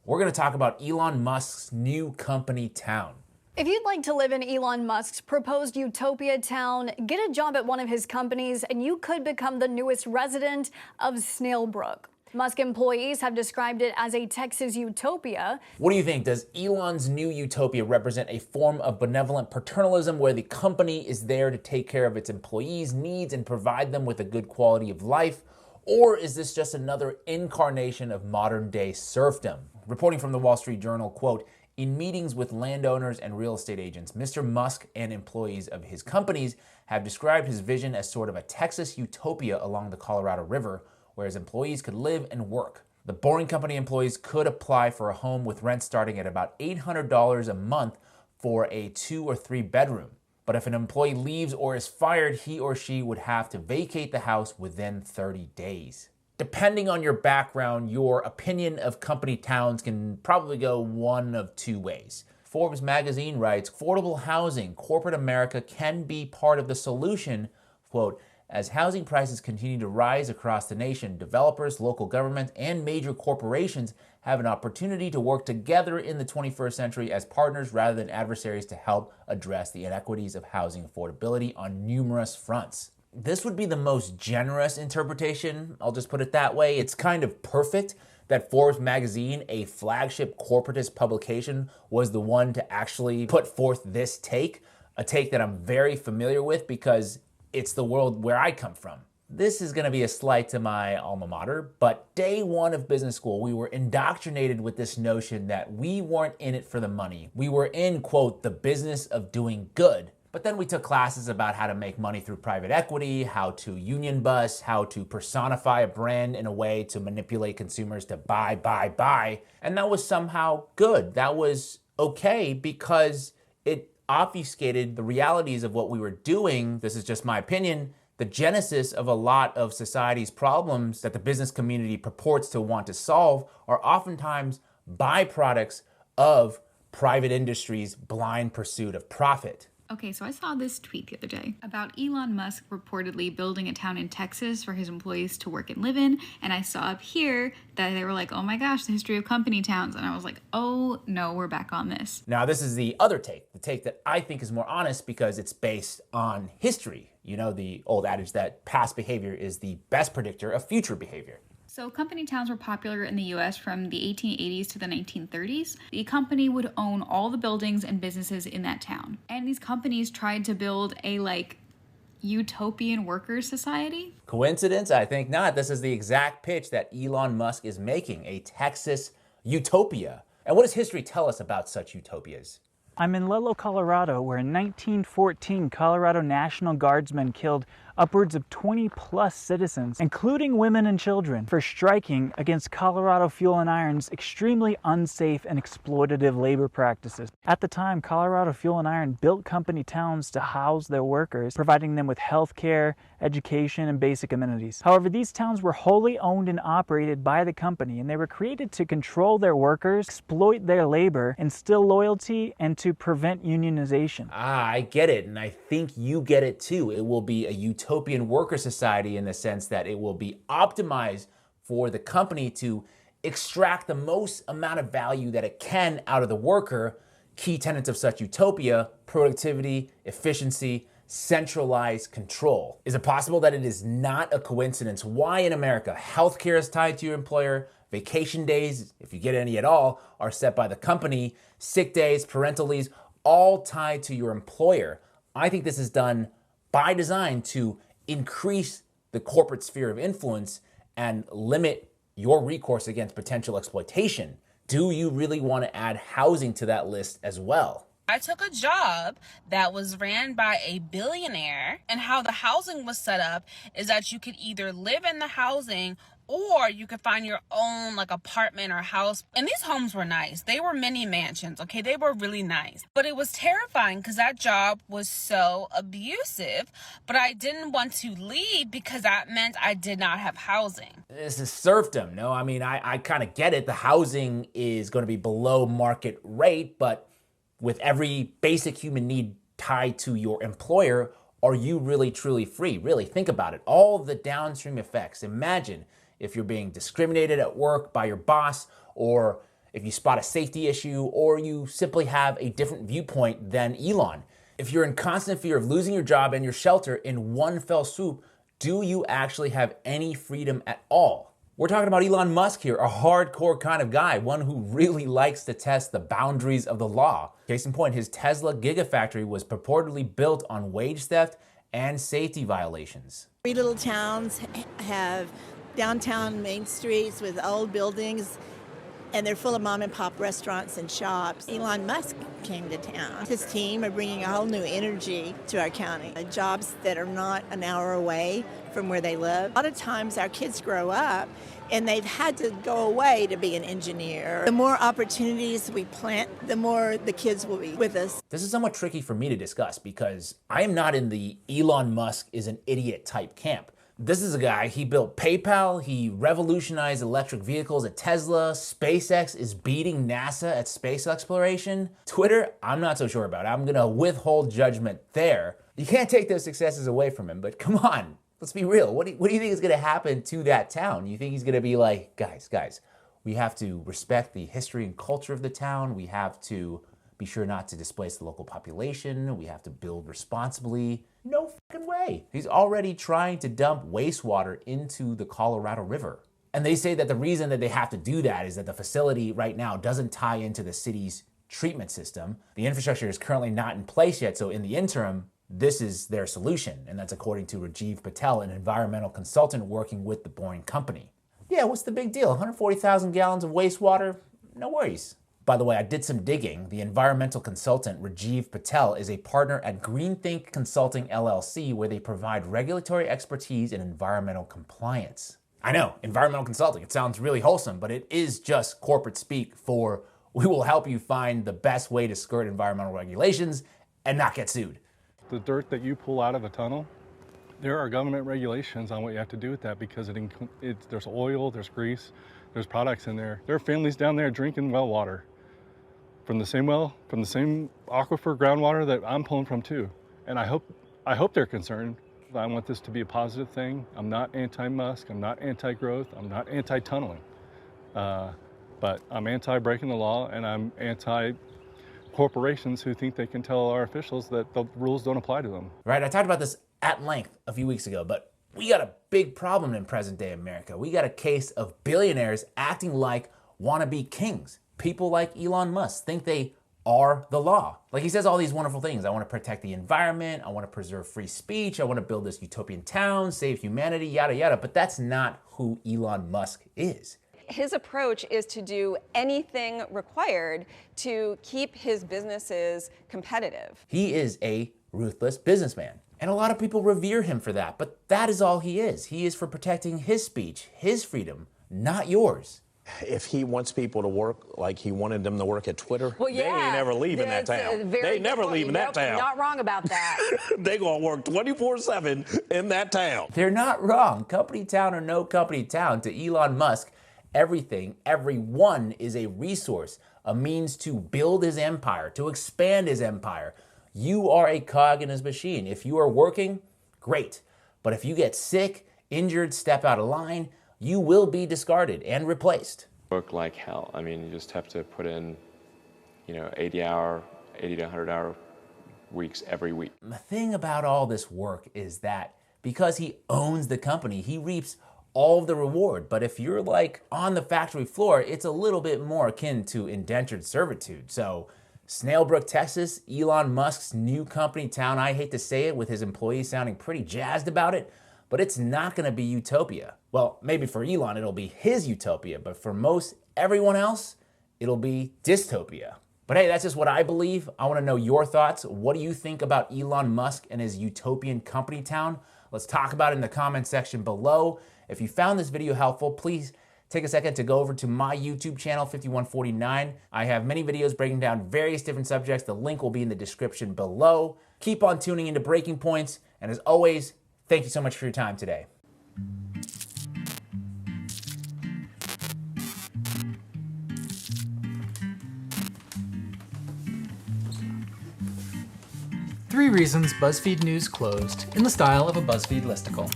Speaker 15: we're going to talk about Elon Musk's new company town.
Speaker 16: If you'd like to live in Elon Musk's proposed utopia town, get a job at one of his companies, and you could become the newest resident of Snailbrook. Musk employees have described it as a Texas utopia.
Speaker 15: What do you think? Does Elon's new utopia represent a form of benevolent paternalism where the company is there to take care of its employees' needs and provide them with a good quality of life? Or is this just another incarnation of modern-day serfdom? Reporting from the Wall Street Journal, quote, in meetings with landowners and real estate agents, Mr. Musk and employees of his companies have described his vision as sort of a Texas utopia along the Colorado River, where his employees could live and work. The Boring Company employees could apply for a home with rent starting at about $800 a month for a 2 or 3 bedroom. But if an employee leaves or is fired, he or she would have to vacate the house within 30 days. Depending on your background, your opinion of company towns can probably go one of 2 ways. Forbes magazine writes, affordable housing, corporate America can be part of the solution, quote, as housing prices continue to rise across the nation, developers, local governments, and major corporations have an opportunity to work together in the 21st century as partners rather than adversaries to help address the inequities of housing affordability on numerous fronts. This would be the most generous interpretation, I'll just put it that way. It's kind of perfect that Forbes magazine, a flagship corporatist publication, was the one to actually put forth this take, a take that I'm very familiar with because it's the world where I come from. This is going to be a slight to my alma mater, but day one of business school, we were indoctrinated with this notion that we weren't in it for the money. We were in, quote, the business of doing good. But then we took classes about how to make money through private equity, how to union bust, how to personify a brand in a way to manipulate consumers to buy. And that was somehow good. That was okay because it obfuscated the realities of what we were doing. This is just my opinion. The genesis of a lot of society's problems that the business community purports to want to solve are oftentimes byproducts of private industry's blind pursuit of profit.
Speaker 17: Okay, so I saw this tweet the other day about Elon Musk reportedly building a town in Texas for his employees to work and live in. And I saw up here that they were like, oh my gosh, the history of company towns. And I was like, oh no, we're back on this.
Speaker 15: Now, this is the other take, the take that I think is more honest because it's based on history. You know, the old adage that past behavior is the best predictor of future behavior.
Speaker 17: So company towns were popular in the US from the 1880s to the 1930s. The company would own all the buildings and businesses in that town. And these companies tried to build a utopian workers society.
Speaker 15: Coincidence? I think not. This is the exact pitch that Elon Musk is making, a Texas utopia. And what does history tell us about such utopias?
Speaker 18: I'm in Ludlow, Colorado, where in 1914, Colorado National Guardsmen killed upwards of 20+ citizens, including women and children, for striking against Colorado Fuel and Iron's extremely unsafe and exploitative labor practices. At the time, Colorado Fuel and Iron built company towns to house their workers, providing them with health care, education, and basic amenities. However, these towns were wholly owned and operated by the company, and they were created to control their workers, exploit their labor, instill loyalty, and to prevent unionization.
Speaker 15: I get it, and I think you get it too. It will be a utopian worker society in the sense that it will be optimized for the company to extract the most amount of value that it can out of the worker. Key tenets of such utopia: productivity, efficiency, centralized control. Is it possible that it is not a coincidence why in America healthcare is tied to your employer, vacation days, if you get any at all, are set by the company, sick days, parental leaves, all tied to your employer? I think this is done by design to increase the corporate sphere of influence and limit your recourse against potential exploitation. Do you really want to add housing to that list as well?
Speaker 9: I took a job that was ran by a billionaire, and how the housing was set up is that you could either live in the housing or you could find your own apartment or house. And these homes were nice. They were mini mansions, okay? They were really nice. But it was terrifying because that job was so abusive. But I didn't want to leave because that meant I did not have housing.
Speaker 15: This is serfdom, no? I mean, I kind of get it. The housing is going to be below market rate, but with every basic human need tied to your employer, are you really truly free? Really, think about it. All the downstream effects. Imagine if you're being discriminated at work by your boss, or if you spot a safety issue, or you simply have a different viewpoint than Elon. If you're in constant fear of losing your job and your shelter in one fell swoop, do you actually have any freedom at all? We're talking about Elon Musk here, a hardcore kind of guy, one who really likes to test the boundaries of the law. Case in point, his Tesla Gigafactory was purportedly built on wage theft and safety violations.
Speaker 19: Three little towns have downtown main streets with old buildings, and they're full of mom and pop restaurants and shops. Elon Musk came to town. His team are bringing a whole new energy to our county. Jobs that are not an hour away from where they live. A lot of times our kids grow up and they've had to go away to be an engineer. The more opportunities we plant, the more the kids will be with us.
Speaker 15: This is somewhat tricky for me to discuss because I am not in the Elon Musk is an idiot type camp. This is a guy, he built PayPal, he revolutionized electric vehicles at Tesla, SpaceX is beating NASA at space exploration. Twitter, I'm not so sure about. I'm gonna withhold judgment there. You can't take those successes away from him, but come on, let's be real. What do you think is gonna happen to that town? You think he's gonna be like, guys, we have to respect the history and culture of the town. We have to be sure not to displace the local population. We have to build responsibly. No fucking way. He's already trying to dump wastewater into the Colorado River. And they say that the reason that they have to do that is that the facility right now doesn't tie into the city's treatment system. The infrastructure is currently not in place yet, so in the interim, this is their solution, and that's according to Rajiv Patel, an environmental consultant working with the Boring Company. Yeah, what's the big deal? 140,000 gallons of wastewater? No worries. By the way, I did some digging. The environmental consultant Rajiv Patel is a partner at GreenThink Consulting LLC, where they provide regulatory expertise in environmental compliance. I know, environmental consulting, it sounds really wholesome, but it is just corporate speak for we will help you find the best way to skirt environmental regulations and not get sued.
Speaker 20: The dirt that you pull out of a tunnel, there are government regulations on what you have to do with that, because there's oil, there's grease, there's products in there. There are families down there drinking well water from the same well, from the same aquifer groundwater that I'm pulling from too. And I hope they're concerned. I want this to be a positive thing. I'm not anti-Musk, I'm not anti-growth, I'm not anti-tunneling. But I'm anti-breaking the law, and I'm anti-corporations who think they can tell our officials that the rules don't apply to them.
Speaker 15: Right, I talked about this at length a few weeks ago, but we got a big problem in present-day America. We got a case of billionaires acting like wannabe kings. People like Elon Musk think they are the law. Like, he says all these wonderful things. I want to protect the environment, I want to preserve free speech, I want to build this utopian town, save humanity, yada yada, but that's not who Elon Musk is.
Speaker 21: His approach is to do anything required to keep his businesses competitive.
Speaker 15: He is a ruthless businessman, and a lot of people revere him for that, but that is all he is. He is for protecting his speech, his freedom, not yours.
Speaker 22: If he wants people to work like he wanted them to work at Twitter,
Speaker 23: well, yeah,
Speaker 22: they ain't never leaving that town. They never leaving that town.
Speaker 23: Not wrong about that.
Speaker 22: They gonna work 24/7 in that town.
Speaker 15: They're not wrong. Company town or no company town, to Elon Musk, everything, everyone is a resource, a means to build his empire, to expand his empire. You are a cog in his machine. If you are working, great. But if you get sick, injured, step out of line, you will be discarded and replaced.
Speaker 24: Work like hell. I mean, you just have to put in, 80 to 100-hour weeks every week.
Speaker 15: The thing about all this work is that because he owns the company, he reaps all of the reward. But if you're like on the factory floor, it's a little bit more akin to indentured servitude. So Snailbrook, Texas, Elon Musk's new company town, I hate to say it with his employees sounding pretty jazzed about it, but it's not gonna be utopia. Well, maybe for Elon, it'll be his utopia, but for most everyone else, it'll be dystopia. But hey, that's just what I believe. I wanna know your thoughts. What do you think about Elon Musk and his utopian company town? Let's talk about it in the comment section below. If you found this video helpful, please take a second to go over to my YouTube channel, 5149. I have many videos breaking down various different subjects. The link will be in the description below. Keep on tuning into Breaking Points, and as always, thank you so much for your time today.
Speaker 25: Three reasons BuzzFeed News closed in the style of a BuzzFeed listicle.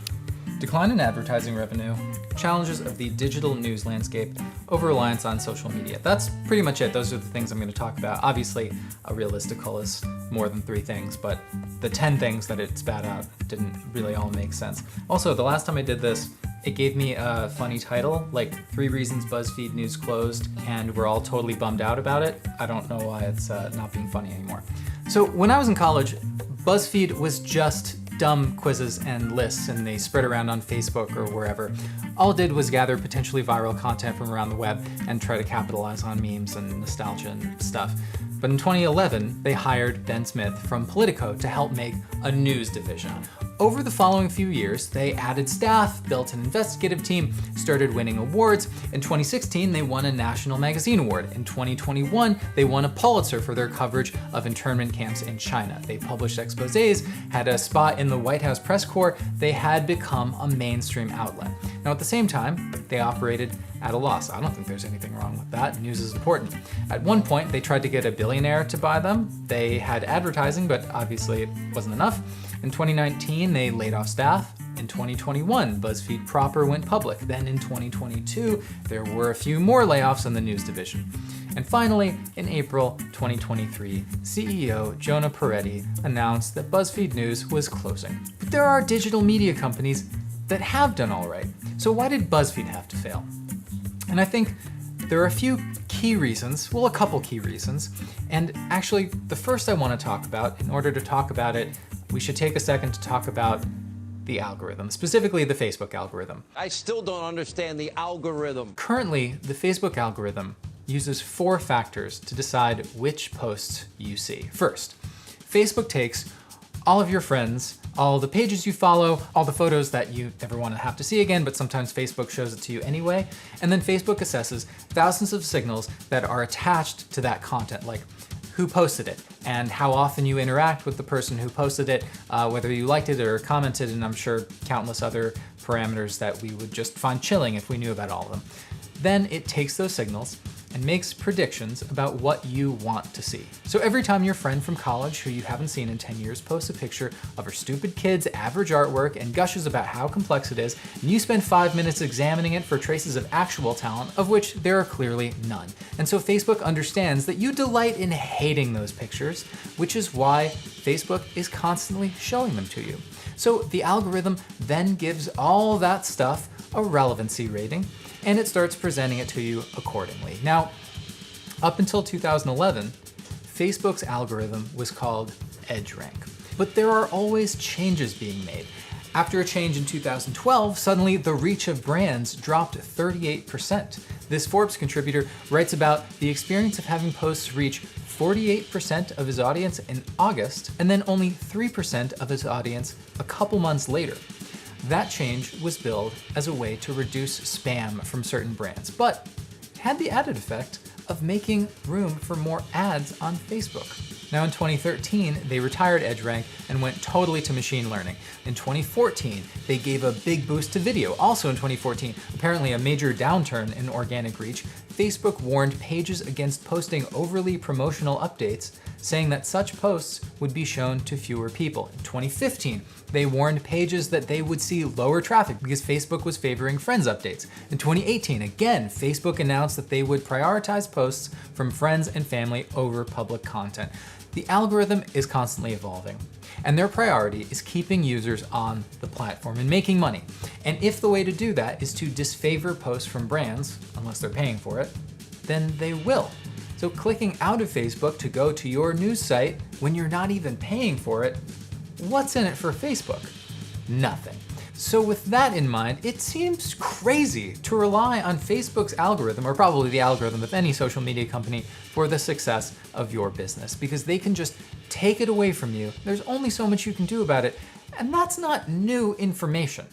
Speaker 25: Decline in advertising revenue, challenges of the digital news landscape, over-reliance on social media. That's pretty much it. Those are the things I'm going to talk about. Obviously, a real listicle is more than 3 things, but the 10 things that it spat out didn't really all make sense. Also, the last time I did this, it gave me a funny title, like 3 reasons BuzzFeed News closed, and we're all totally bummed out about it. I don't know why it's not being funny anymore. So when I was in college, BuzzFeed was just dumb quizzes and lists, and they spread around on Facebook or wherever. All it did was gather potentially viral content from around the web and try to capitalize on memes and nostalgia and stuff. But in 2011, they hired Ben Smith from Politico to help make a news division. Over the following few years, they added staff, built an investigative team, started winning awards. In 2016, they won a National Magazine Award. In 2021, they won a Pulitzer for their coverage of internment camps in China. They published exposés, had a spot in the White House press corps. They had become a mainstream outlet. Now, at the same time, they operated at a loss. I don't think there's anything wrong with that. News is important. At one point, they tried to get a billionaire to buy them. They had advertising, but obviously it wasn't enough. In 2019, they laid off staff. In 2021, BuzzFeed proper went public. Then in 2022, there were a few more layoffs in the news division. And finally, in April 2023, CEO Jonah Peretti announced that BuzzFeed News was closing. But there are digital media companies that have done all right. So why did BuzzFeed have to fail? And I think there are a few key reasons, well, a couple key reasons. And actually, the first I want to talk about, in order to talk about it we should take a second to talk about the algorithm, specifically the Facebook algorithm.
Speaker 1: I still don't understand the algorithm.
Speaker 25: Currently, the Facebook algorithm uses 4 factors to decide which posts you see. First, Facebook takes all of your friends, all the pages you follow, all the photos that you never want to have to see again, but sometimes Facebook shows it to you anyway. And then Facebook assesses thousands of signals that are attached to that content, like who posted it and how often you interact with the person who posted it, whether you liked it or commented, and I'm sure countless other parameters that we would just find chilling if we knew about all of them. Then it takes those signals and makes predictions about what you want to see. So every time your friend from college who you haven't seen in 10 years posts a picture of her stupid kid's average artwork and gushes about how complex it is, and you spend 5 minutes examining it for traces of actual talent, of which there are clearly none. And so Facebook understands that you delight in hating those pictures, which is why Facebook is constantly showing them to you. So the algorithm then gives all that stuff a relevancy rating, and it starts presenting it to you accordingly. Now, up until 2011, Facebook's algorithm was called EdgeRank, but there are always changes being made. After a change in 2012, suddenly the reach of brands dropped 38%. This Forbes contributor writes about the experience of having posts reach 48% of his audience in August, and then only 3% of his audience a couple months later. That change was billed as a way to reduce spam from certain brands, but had the added effect of making room for more ads on Facebook. Now in 2013, they retired EdgeRank and went totally to machine learning. In 2014, they gave a big boost to video. Also in 2014, apparently a major downturn in organic reach, Facebook warned pages against posting overly promotional updates, saying that such posts would be shown to fewer people. In 2015, they warned pages that they would see lower traffic because Facebook was favoring Friends updates. In 2018, again, Facebook announced that they would prioritize posts from friends and family over public content. The algorithm is constantly evolving, and their priority is keeping users on the platform and making money. And if the way to do that is to disfavor posts from brands, unless they're paying for it, then they will. So clicking out of Facebook to go to your news site when you're not even paying for it, what's in it for Facebook? Nothing. So with that in mind, it seems crazy to rely on Facebook's algorithm, or probably the algorithm of any social media company, for the success of your business, because they can just take it away from you. There's only so much you can do about it, and that's not new information.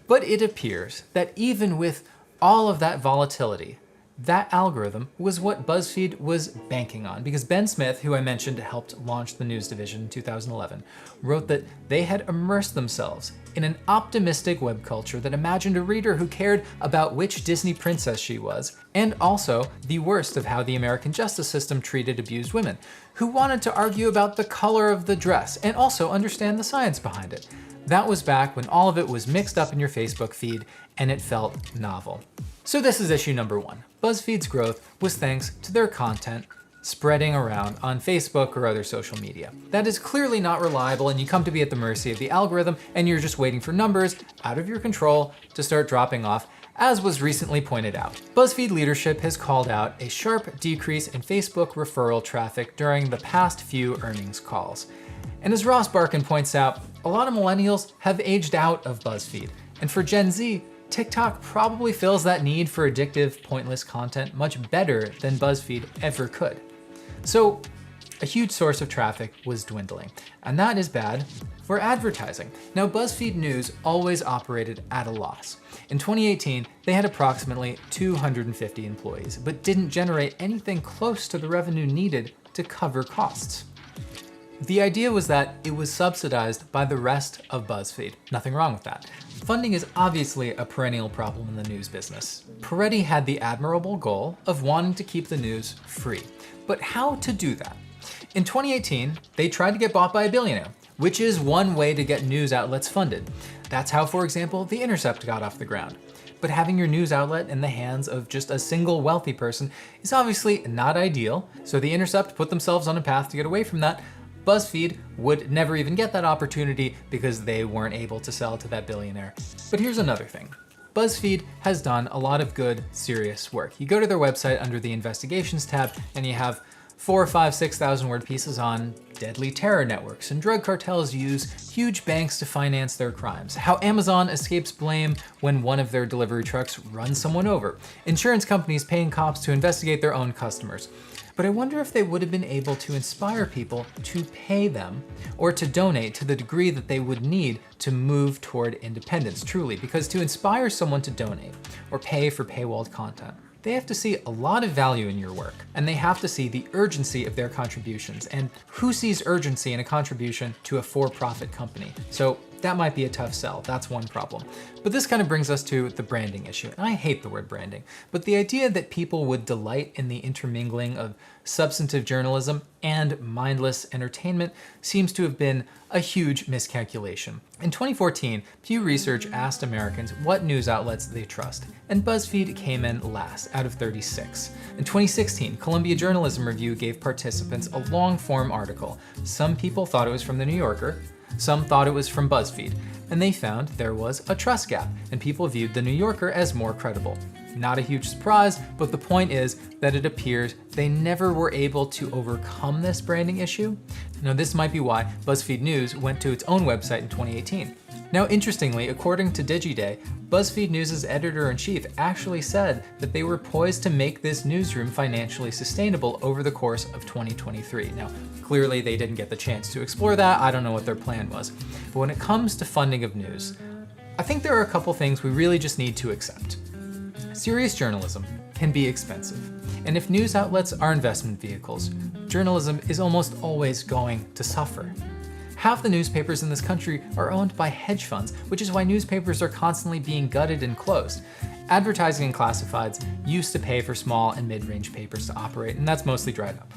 Speaker 25: But it appears that even with all of that volatility, that algorithm was what BuzzFeed was banking on, because Ben Smith, who I mentioned helped launch the news division in 2011, wrote that they had immersed themselves in an optimistic web culture that imagined a reader who cared about which Disney princess she was, and also the worst of how the American justice system treated abused women, who wanted to argue about the color of the dress and also understand the science behind it. That was back when all of it was mixed up in your Facebook feed and it felt novel. So this is issue number 1. BuzzFeed's growth was thanks to their content spreading around on Facebook or other social media. That is clearly not reliable, and you come to be at the mercy of the algorithm, and you're just waiting for numbers out of your control to start dropping off, as was recently pointed out. BuzzFeed leadership has called out a sharp decrease in Facebook referral traffic during the past few earnings calls. And as Ross Barkan points out, a lot of millennials have aged out of BuzzFeed, and for Gen Z, TikTok probably fills that need for addictive, pointless content much better than BuzzFeed ever could. So a huge source of traffic was dwindling, and that is bad for advertising. Now, BuzzFeed News always operated at a loss. In 2018, they had approximately 250 employees, but didn't generate anything close to the revenue needed to cover costs. The idea was that it was subsidized by the rest of BuzzFeed. Nothing wrong with that. Funding is obviously a perennial problem in the news business. Peretti had the admirable goal of wanting to keep the news free. But how to do that? In 2018, they tried to get bought by a billionaire, which is one way to get news outlets funded. That's how, for example, The Intercept got off the ground. But having your news outlet in the hands of just a single wealthy person is obviously not ideal, so The Intercept put themselves on a path to get away from that. BuzzFeed would never even get that opportunity because they weren't able to sell to that billionaire. But here's another thing. BuzzFeed has done a lot of good, serious work. You go to their website under the investigations tab and you have 4,000, 5,000, 6,000 word pieces on deadly terror networks and drug cartels use huge banks to finance their crimes, how Amazon escapes blame when one of their delivery trucks runs someone over, insurance companies paying cops to investigate their own customers. But I wonder if they would have been able to inspire people to pay them or to donate to the degree that they would need to move toward independence, truly, because to inspire someone to donate or pay for paywalled content, they have to see a lot of value in your work, and they have to see the urgency of their contributions. And who sees urgency in a contribution to a for-profit company? So that might be a tough sell. That's one problem. But this kind of brings us to the branding issue. And I hate the word branding, but the idea that people would delight in the intermingling of substantive journalism and mindless entertainment seems to have been a huge miscalculation. In 2014, Pew Research asked Americans what news outlets they trust, and BuzzFeed came in last out of 36. In 2016, Columbia Journalism Review gave participants a long-form article. Some people thought it was from The New Yorker, some thought it was from BuzzFeed, and they found there was a trust gap, and people viewed The New Yorker as more credible. Not a huge surprise, but the point is that it appears they never were able to overcome this branding issue. Now, this might be why BuzzFeed News went to its own website in 2018. Now, interestingly, according to DigiDay, BuzzFeed News' editor-in-chief actually said that they were poised to make this newsroom financially sustainable over the course of 2023. Now, clearly they didn't get the chance to explore that. I don't know what their plan was. But when it comes to funding of news, I think there are a couple things we really just need to accept. Serious journalism can be expensive. And if news outlets are investment vehicles, journalism is almost always going to suffer. Half the newspapers in this country are owned by hedge funds, which is why newspapers are constantly being gutted and closed. Advertising and classifieds used to pay for small and mid-range papers to operate, and that's mostly dried up.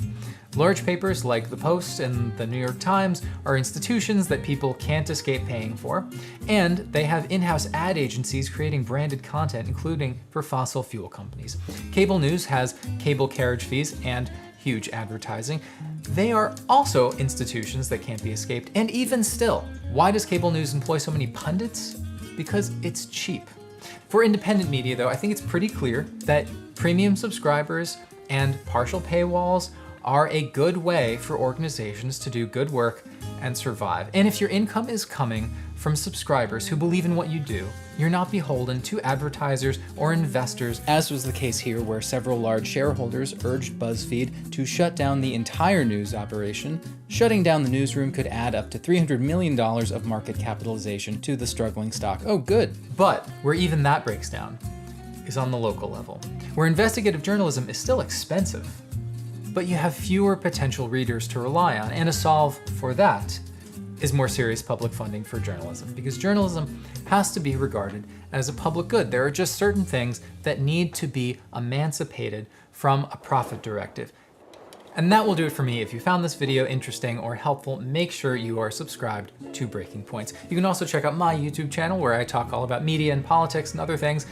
Speaker 25: Large papers like The Post and The New York Times are institutions that people can't escape paying for, and they have in-house ad agencies creating branded content, including for fossil fuel companies. Cable news has cable carriage fees and huge advertising. They are also institutions that can't be escaped, and even still, why does cable news employ so many pundits? Because it's cheap. For independent media, though, I think it's pretty clear that premium subscribers and partial paywalls are a good way for organizations to do good work and survive. And if your income is coming from subscribers who believe in what you do, you're not beholden to advertisers or investors, as was the case here where several large shareholders urged BuzzFeed to shut down the entire news operation. Shutting down the newsroom could add up to $300 million of market capitalization to the struggling stock. Oh, good. But where even that breaks down is on the local level, where investigative journalism is still expensive, but you have fewer potential readers to rely on, and a solve for that is more serious public funding for journalism, because journalism has to be regarded as a public good. There are just certain things that need to be emancipated from a profit directive. And that will do it for me. If you found this video interesting or helpful, make sure you are subscribed to Breaking Points. You can also check out my YouTube channel where I talk all about media and politics and other things.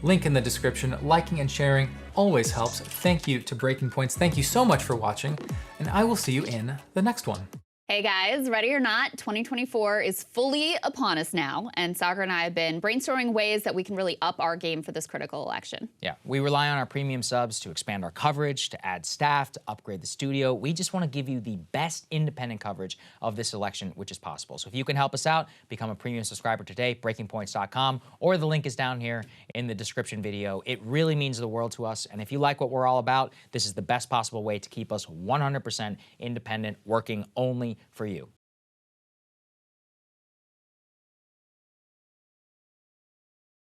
Speaker 25: Link in the description. Liking and sharing always helps. Thank you to Breaking Points. Thank you so much for watching, and I will see you in the next one.
Speaker 2: Hey guys, ready or not, 2024 is fully upon us now, and Sagar and I have been brainstorming ways that we can really up our game for this critical election.
Speaker 3: Yeah, we rely on our premium subs to expand our coverage, to add staff, to upgrade the studio. We just want to give you the best independent coverage of this election, which is possible. So if you can help us out, become a premium subscriber today, breakingpoints.com, or the link is down here in the description video. It really means the world to us, and if you like what we're all about, this is the best possible way to keep us 100% independent, working only for you.